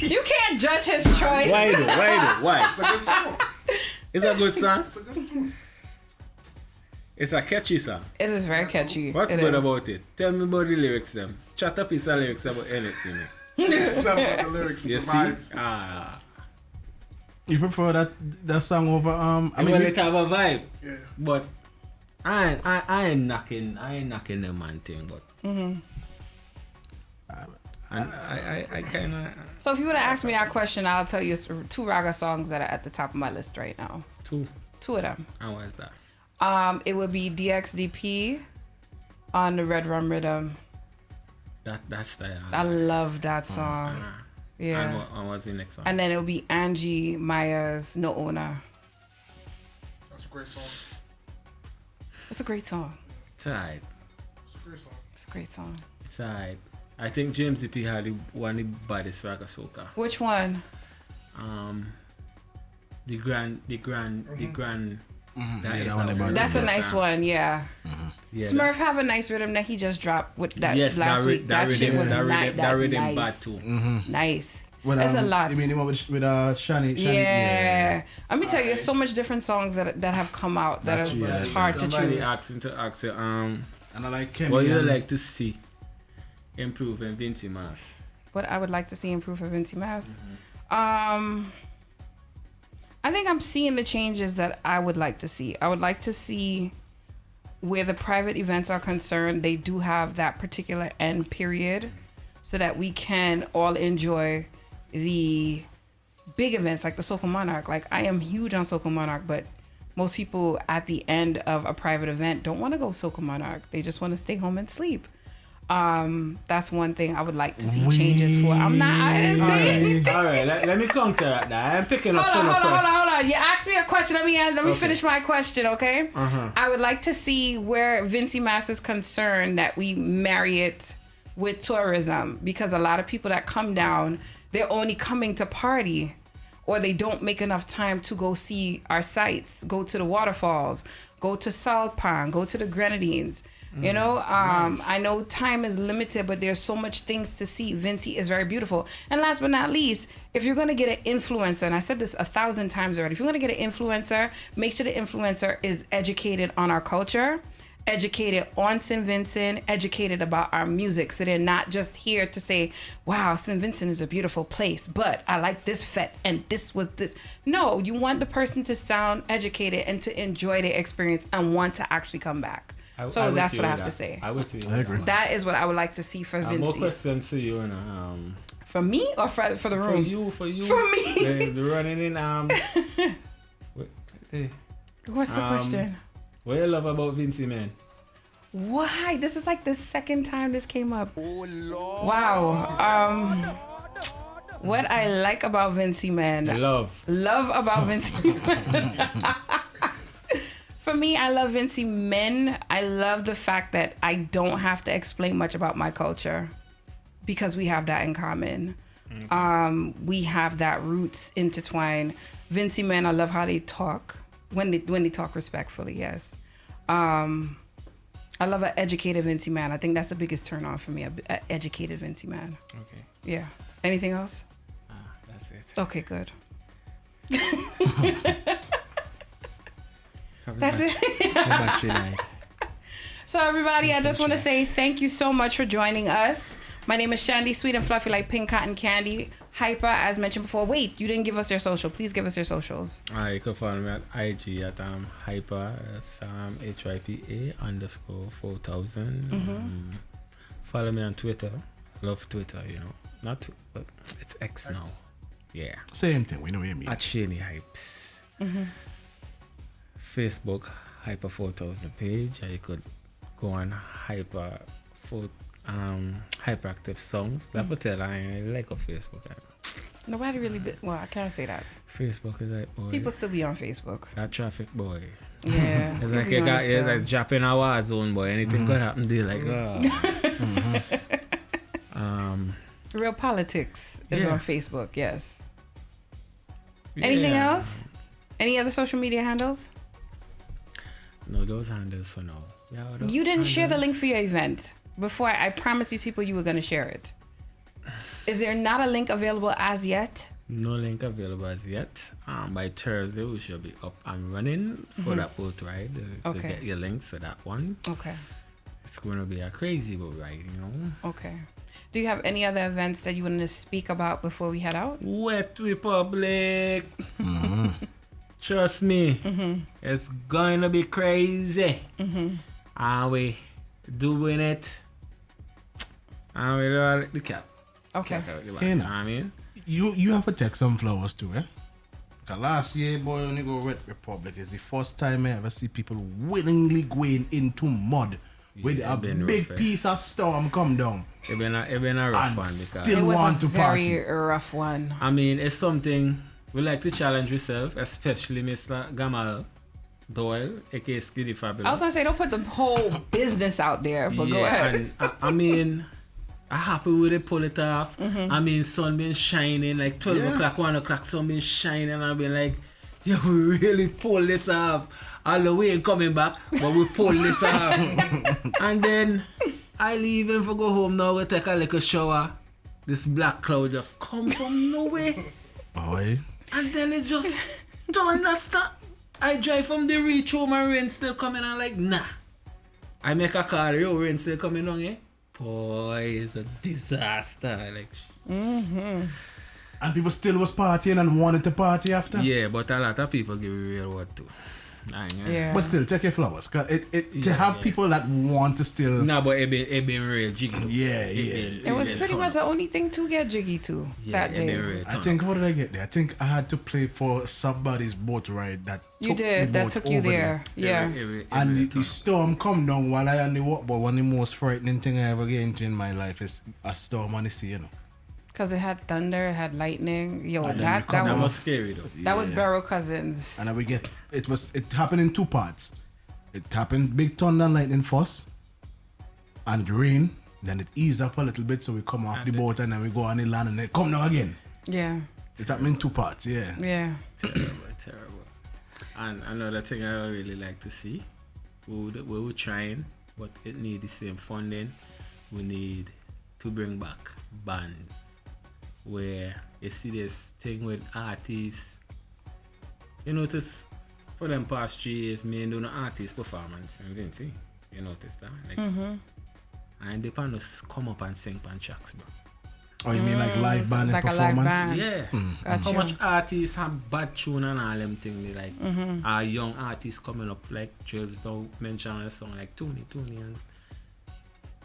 You can't judge his choice. Why though? Why? It's a good song. It's a good song. It's a good song. It's a catchy song. It is very catchy. What's It good is. about it? Tell me about the lyrics them. Chat a piece of lyrics about anything. It's not about the lyrics, You it's the see? vibes. You prefer that song over I mean, it have a vibe. Yeah. But I ain't knocking them man thing, but I kinda So if you would have asked me that question, I'll tell you two raga songs that are at the top of my list right now. two. Two of them. And what's that? It would be DXDP on the Red Rum Rhythm. That's the I love that song. Yeah. And what's the next one? And then it would be Angie Maya's No Owner. That's a great song. It's a great song. It's alright. It's a great song. It's a great song. It's alright. I think GMGT had one of the baddest raga soca. Which one? The grand. That Yeah, is that one a about really That's a good nice song. one, yeah. Yeah, Smurf have a nice rhythm that he just dropped with that Yes, last week. That shit was that nice. rhythm bad too. Nice. With, That's a lot. You mean the one with Shani? Yeah. Let me tell you, there's so much different songs that have come out that That's- are yeah. hard to Somebody choose. asked me to ask you, And I like Kemi. what you and- like to see improve in Vincy Mass? What I would like to see improve for Vincy Mass. I think I'm seeing the changes that I would like to see. I would like to see where the private events are concerned, they do have that particular end period so that we can all enjoy the big events like the Soca Monarch. Like, I am huge on Soca Monarch, but most people at the end of a private event don't want to go Soca Monarch. They just want to stay home and sleep. That's one thing I would like to see changes for. I didn't say anything. All right, let me counter that. I'm picking up Hold on. You asked me a question. Let me finish my question, okay? I would like to see where Vincy Mass is concerned that we marry it with tourism, because a lot of people that come down, they're only coming to party, or they don't make enough time to go see our sites, go to the waterfalls, go to Salpan, go to the Grenadines. You know, nice. I know time is limited, but there's so much things to see. Vincy is very beautiful. And last but not least, if you're going to get an influencer, and I said this 1,000 times already, if you're going to get an influencer, make sure the influencer is educated on our culture, educated on St. Vincent, educated about our music. So they're not just here to say, wow, St. Vincent is a beautiful place, but I like this fete and this was this. No, you want the person to sound educated and to enjoy the experience and want to actually come back. So that's what I have to say. I agree. That is what I would like to see for Vincy. More questions to you. For me or for the room? For you. For me. The running in. What's the question? What you love about Vincy, man? Why? This is like the second time this came up. Oh, Lord. Wow. What I like about Vincy, man. Love about Vincy. For me, I love Vincy men. I love the fact that I don't have to explain much about my culture because we have that in common. Okay. We have that roots intertwined. Vincy men, I love how they talk when they talk respectfully. Yes. I love an educated Vincy man. I think that's the biggest turn on for me. An educated Vincy man. Okay. Yeah. Anything else? That's it. Okay, good. That's it. So everybody, I just want to say thank you so much for joining us. My name is Shandy, sweet and fluffy like pink cotton candy. Hypa, as mentioned before. Wait, you didn't give us your social. Please give us your socials. You can follow me at IG at Hypa. That's HYPA_4000. Follow me on Twitter. Love Twitter, you know. Not but it's X now. Yeah. Same thing. We know what you mean. At Shaney Hypes. Facebook Hypa 4000 page, or you could go on Hyperactive Songs. That would tell I like on Facebook. Nobody really I can't say that. Facebook is like, boy, people still be on Facebook. That traffic, boy. Yeah. It's like you got like dropping a war zone, boy. Anything could happen there, like Real politics is on Facebook. Yes. Anything else? Any other social media handles? No, those handles for now. Yeah, you didn't share the link for your event. Before, I promised these people you were going to share it. Is there not a link available as yet? No link available as yet. By Thursday, we should be up and running for that boat ride. To get your links to that one. Okay. It's going to be a crazy boat ride, you know? Okay. Do you have any other events that you want to speak about before we head out? Wet Republic. Trust me, it's going to be crazy. And we doing it. And we do the cap. Okay. You know, I mean, you have to take some flowers too, eh? Because last year, boy, when you go Wet Republic, is the first time I ever see people willingly going into mud with a big piece of storm come down. It's been a rough one. Because it was a very rough one. I mean, it's something we like to challenge ourselves, especially Mr. Gamal Doyle, aka Skiddy Fabulous. I was going to say, don't put the whole business out there, but go ahead. And I mean, I'm happy with it, pull it off. I mean, sun been shining, like 12 o'clock, 1 o'clock, sun been shining, and I've been like, yeah, we really pull this off. All the way coming back, but we pull this off. And then I leave him for go home now, we take a little shower. This black cloud just come from nowhere. Boy. And then it's just, don't understand. I drive from the reach home and rain still coming, and like, nah. I make a call, yo, rain still coming on, eh? boy, it's a disaster. Like, And people still was partying and wanted to party after. yeah, but a lot of people give you real word too. Yeah. But still, take your flowers. Cause to Yeah, have yeah. people that want to still. No, but it been real jiggy. Yeah, It was pretty much the only thing to get jiggy to that day. I think, how did I get there? I think I had to play for somebody's boat ride that You took did. the That boat took you over there. Yeah. And the storm come down while I on the walk, but one of the most frightening thing I ever get into in my life is a storm on the sea, you know. Because it had thunder, it had lightning. Yo, And then that we come That off. was was scary though. that was Yeah. Barrow Cousins. And then it happened in two parts. It happened big thunder and lightning first, and rain. Then it eased up a little bit, so we come off the boat and then we go on the land and then come down again. Yeah. It happened in two parts, yeah. Yeah. Terrible. And another thing I would really like to see, we were trying, but it need the same funding. We need to bring back bands where you see this thing with artists. You notice for them past 3 years, me and do no artist performance in Vinci. You notice that? Like, and they can just come up and sing pan tracks, bro. Oh, you mean like live band and Like a live performance? band. Yeah. Gotcha. How much artists have bad tune and all them thing they like are young artists coming up like Drills don't mention a song like Tony and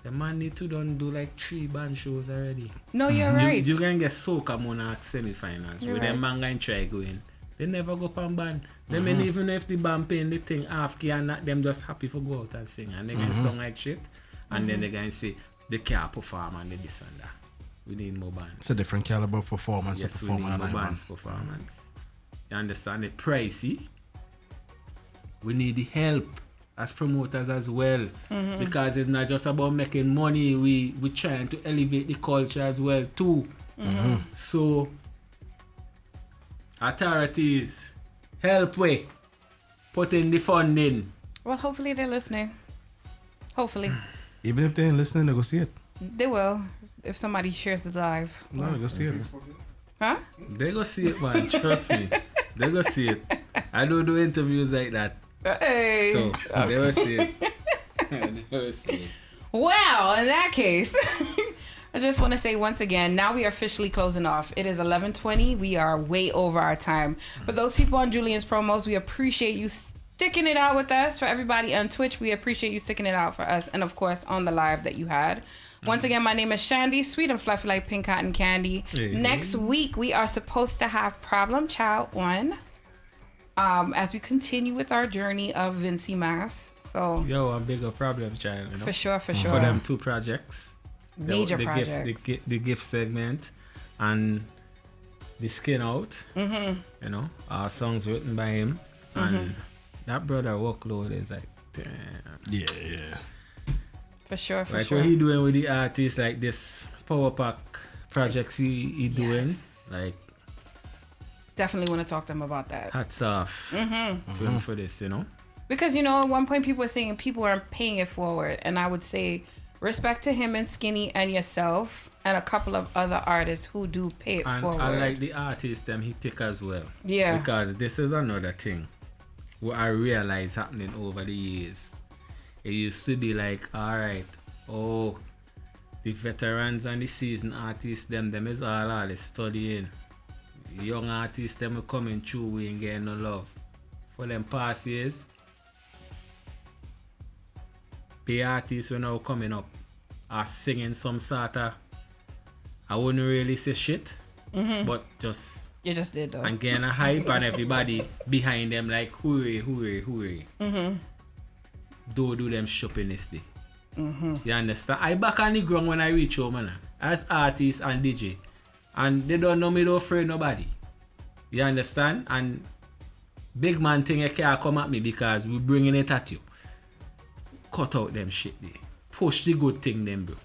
the man need to done do like 3 band shows already. No, you're right. You can get Soca Monarch semi-finals You're where them right. man going try going. They never go pan band. They mean even if the band paying the thing half key and not them just happy for go out and sing and they can song like shit and then they can say they can't perform and they this and that. We need more bands. It's a different caliber of performance. Yes, we performing need on more live band. bands performance. You understand? It pricey. We need the help as promoters as well. Because it's not just about making money. We trying to elevate the culture as well too. So authorities, help we put in the funding. Well, hopefully they're listening. Hopefully. Even if they ain't listening, they go see it. They will if somebody shares the live. No, they go see it. Huh? They go see it, man. Trust me. They go see it. I don't do interviews like that. Hey. So they will see it. They will see it. Well, in that case, I just want to say once again, now we are officially closing off. It is 11:20. We are way over our time. For those people on Julian's promos, we appreciate you sticking it out with us. For everybody on Twitch, we appreciate you sticking it out for us. And of course, on the live that you had. Once again, my name is Shandy, sweet and fluffy like pink cotton candy. Hey. Next week, we are supposed to have Problem Child 1 as we continue with our journey of Vincy Mass. So, Yo, a bigger problem, child. You know? for sure. For them 2 projects. Major the projects. the gift segment and the skin out. You know, our songs written by him. And that brother workload is like, damn. Yeah. For sure. Like what he doing with the artists, like this Power Pack projects he doing. Yes. Like, Definitely want to talk to him about that. hats off to him for this, you know. Because, at one point people were saying people aren't paying it forward. And I would say respect to him and Skinny and yourself and a couple of other artists who do pay it And forward. I like the artists them he pick as well. Yeah. Because this is another thing what I realize happening over the years. It used to be like, alright, the veterans and the seasoned artists, them is all is studying. Young artists, them are coming through, we ain't getting no love. For them past years, the artists were now coming up are singing some sort of, I wouldn't really say shit, but just You just did, though. and getting a hype and everybody behind them like hooray, hooray, hooray. Don't do them shopping this day. You understand? I back on the ground when I reach home, man, as artist and DJ. And they don't know me, don't afraid nobody. You understand? And big man thing you can't come at me because we bringing it at you. Cut out them shit there. Push the good thing them, bro.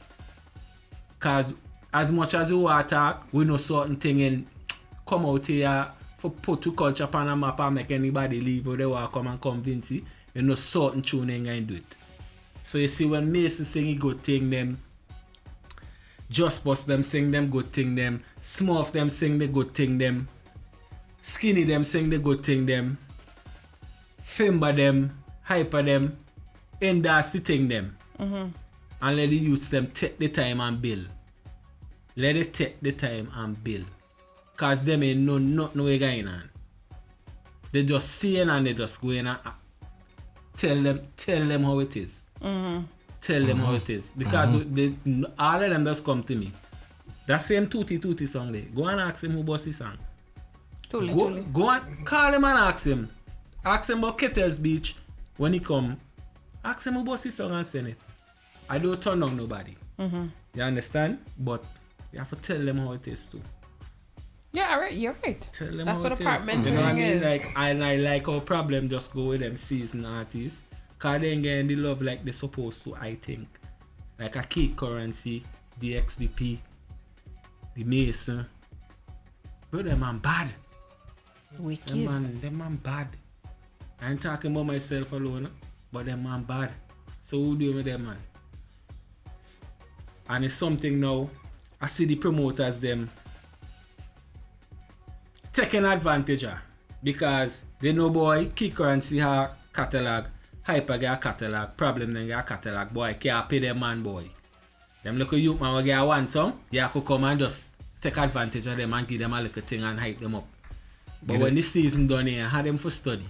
Cause as much as you want to talk, we know certain thing in come out here for put to culture upon a map and make anybody leave or they want to come and convince you. You know certain tune ain't going to do it. So you see when Mason sing a good thing them, Just Bust them sing them good thing them, Smurf them sing the good thing them, Skinny them sing the good thing them, Fimba them, Hypa them, Indasty thing them. and let the youths them take the time and build. Let it take the time and build. Cause them ain't know nothing way going on. They just seeing and they just going and tell them how it is. Tell them how it is. Because all of them just come to me. That same Tutti song there. Go and ask him who boss his song. Go and call him and ask him. Ask him about Kettles Beach when he come. Ask him who boss his song and send it. I don't turn on nobody. You understand? But you have to tell them how it is too. Yeah, right. You're right. Tell them That's how what it apartment is. You know what I touring mean? is. Like I like our problem just go with them seasoned artists. Cause they ain't getting the love like they're supposed to, I think. Like a Key Currency, the XDP, the Mason. Bro, them man bad. Wicked. Them man bad. I ain't talking about myself alone, but them man bad. So who do with them man? And it's something now, I see the promoters them taking advantage of. Because they know boy, Key Currency have catalog, Hypa get a catalog, Problem then get a catalog, boy, can't pay them man boy. Them little youth man will get one song, you have to come and just take advantage of them and give them a little thing and hype them up. But when the season done here, have them for study.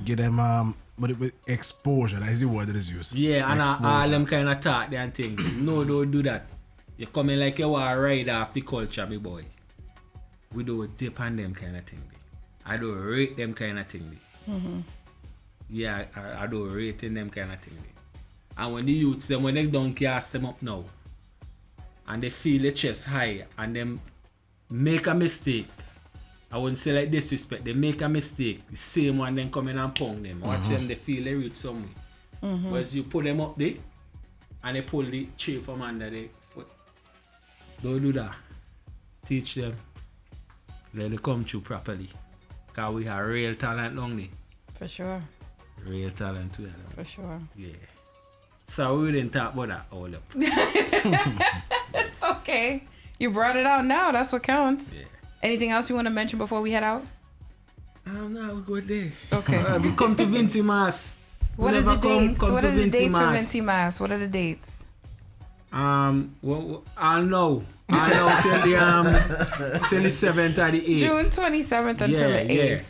Get them with exposure, that is the word that is used. Yeah, and Exposure. all them kind of talk and things. No, don't do that. You come in like you want to ride off the culture, me boy. We don't dip on them kind of thing. I don't rate them kind of thing. Yeah, I don't rate in them kind of thing. And when the youths, them when they don't cast them up now, and they feel the chest high, and them make a mistake, I wouldn't say like disrespect, they make a mistake, the same one then come in and pound them. Watch them, they feel they reach somewhere. Whereas you put them up there, and they pull the chair from under their foot. Don't do that. Teach them. Let them come through properly. Because we have real talent down there. For sure. Real talent too. For sure. Yeah. So we didn't talk about that all up. It's okay. You brought it out now. That's what counts. Yeah. Anything else you want to mention before we head out? No, we go there. Okay. We come to Vinci Mass. What are the dates? What are the dates for Vinci Mass? What are the dates? Well, I'll know till the 7th or the 8th. June 27th until the 8th. Yeah.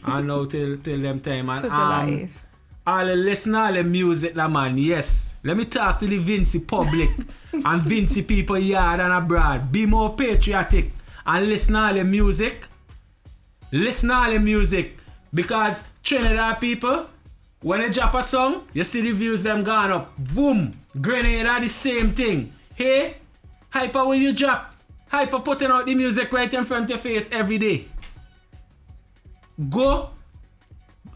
I'll know till them time. And, To July 8th. all the listen all the music that man, yes. Let me talk to the Vinci public and Vinci people yard and abroad. Be more patriotic and listen all the music. Listen all the music. Because Trinidad people, when they drop a song, you see the views them gone up. Boom. Grenada are the same thing. Hey, Hypa when you drop. Hypa putting out the music right in front of your face every day. Go.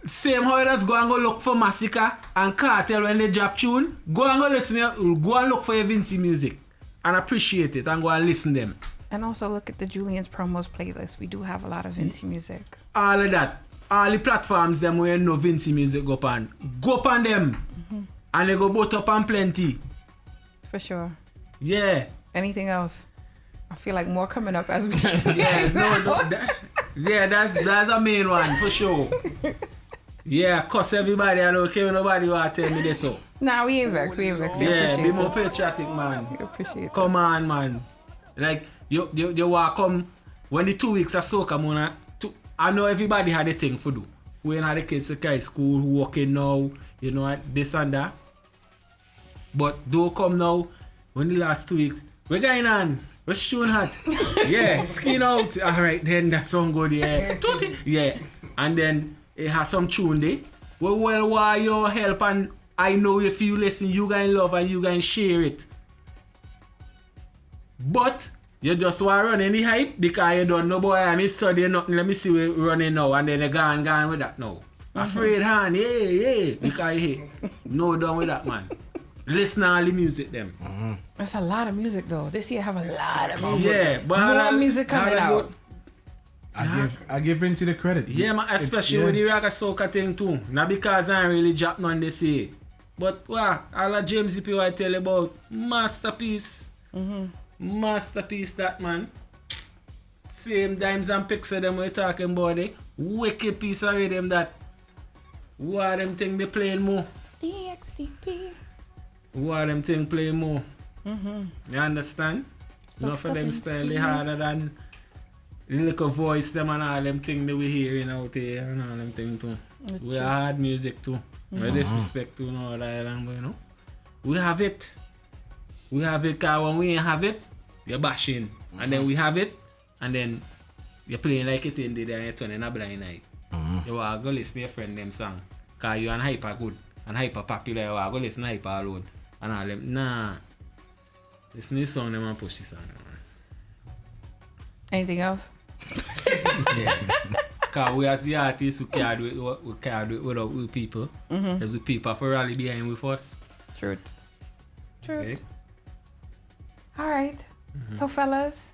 Same how you just go and go look for Massacre and Cartel when they drop tune. Go and go listen. Go and look for your Vinci music. And appreciate it and go and listen them. And also look at the Julian's Promos playlist. We do have a lot of Vinci music. All of that. All the platforms them where you know Vinci music go on. Go on them. And they go both up and plenty. For sure. Yeah. Anything else? I feel like more coming up as we Yes, that's a main one for sure. Yeah, cuss everybody. I don't care nobody want to tell me this so. Nah, we ain't vexed. We ain't vexed. We Yeah, appreciate be more it. patriotic, man. We appreciate it. Come on, man. Like you walk come when the 2 weeks of soca, man. I know everybody had a thing for do. When had the kids to school, working now, you know this and that. But don't come now. When the last 2 weeks, we're going on. We're shooting hot. Yeah, skin out. Alright, then that song good, yeah. Yeah. And then it has some tune there. Well, why your help and I know if you listen, you guys love and you guys share it. But you just want to run any hype because you don't know boy I'm studying nothing. Let me see we running now and then you gone with that now. Afraid hand, yeah. Because hey, no done with that man. Listen to all the music them. That's a lot of music though. This year have a lot of music. Yeah, but more music coming out. I give Vinci the credit. Yeah, man, especially with the Raga Soca thing too. Not because I ain't really dropped none this year. But wow, all of James P I tell you about masterpiece. Masterpiece that man. Same dimes and pixel them we're talking about it. Wicked piece of rhythm that. What them thing they playing more? DXDP. who are them thing play more. You understand? So Enough of them fucking style they sweet. harder than the little voice them and all them thing that we hearing out here and all them thing too. We are hard music too. No disrespect to no other island, but you know. We have it. We have it, cause when we ain't have it, you're bashing. And then we have it, and then you're playing like it in the day and you're turning a blind eye. You are go listen to your friend them song. Cause you and Hypa good and Hypa popular, you are go listen to Hypa alone. And all them, nah. Listen to this song them and push this song, man. Anything else? Yeah. Cause we as the artists we can't do it without we people. Because we people for rally behind with us. Truth. Okay? All right. So, fellas,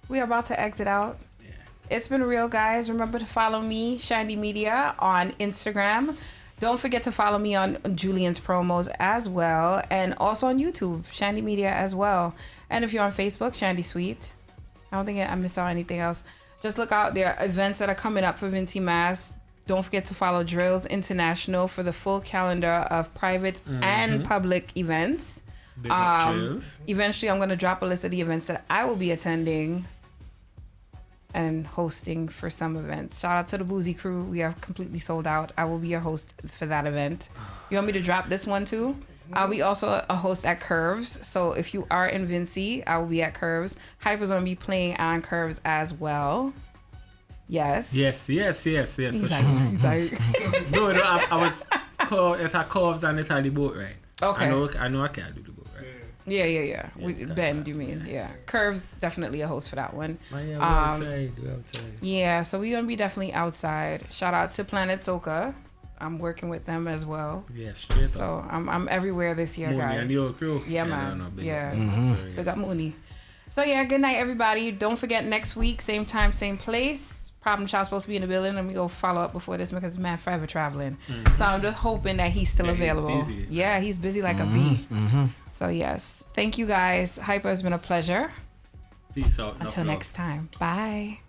we are about to exit out. Yeah. It's been real, guys. Remember to follow me, Shandy Media, on Instagram. Don't forget to follow me on Julian's promos as well. And also on YouTube, Shandy Media as well. And if you're on Facebook, Shandy Sweet. I don't think I missed out anything else. Just look out. There are events that are coming up for Vincy Mass. Don't forget to follow Drills International for the full calendar of private and public events. Big up Drills. Eventually, I'm going to drop a list of the events that I will be attending and hosting for some events. Shout out to the Boozy Crew. We are completely sold out. I will be a host for that event. You want me to drop this one too? I'll be also a host at Curves. So if you are in Vincy, I will be at Curves. Hypa's going to be playing on Curves as well. Yes. Yes. He's So like, no, I was called it a Curves and it had the boat right. Okay. I know I can't do the boat right. yeah. Ben, you mean? Yeah. Curves, definitely a host for that one. Man, yeah, we outside. Yeah, so we're going to be definitely outside. Shout out to Planet Soca. I'm working with them as well. Yeah, straight So up. I'm everywhere this year, Mooney guys. and the whole crew. Yeah, man. No, big Yeah. up. Big up Mooney. So yeah, good night, everybody. Don't forget next week, same time, same place. Problem Child's supposed to be in the building. Let me go follow up before this because man forever traveling. So I'm just hoping that he's still Yeah, he's available. busy. Yeah, he's busy like a bee. So yes, thank you guys. Hypa has been a pleasure. Peace out. Until Enough love. next time. Bye.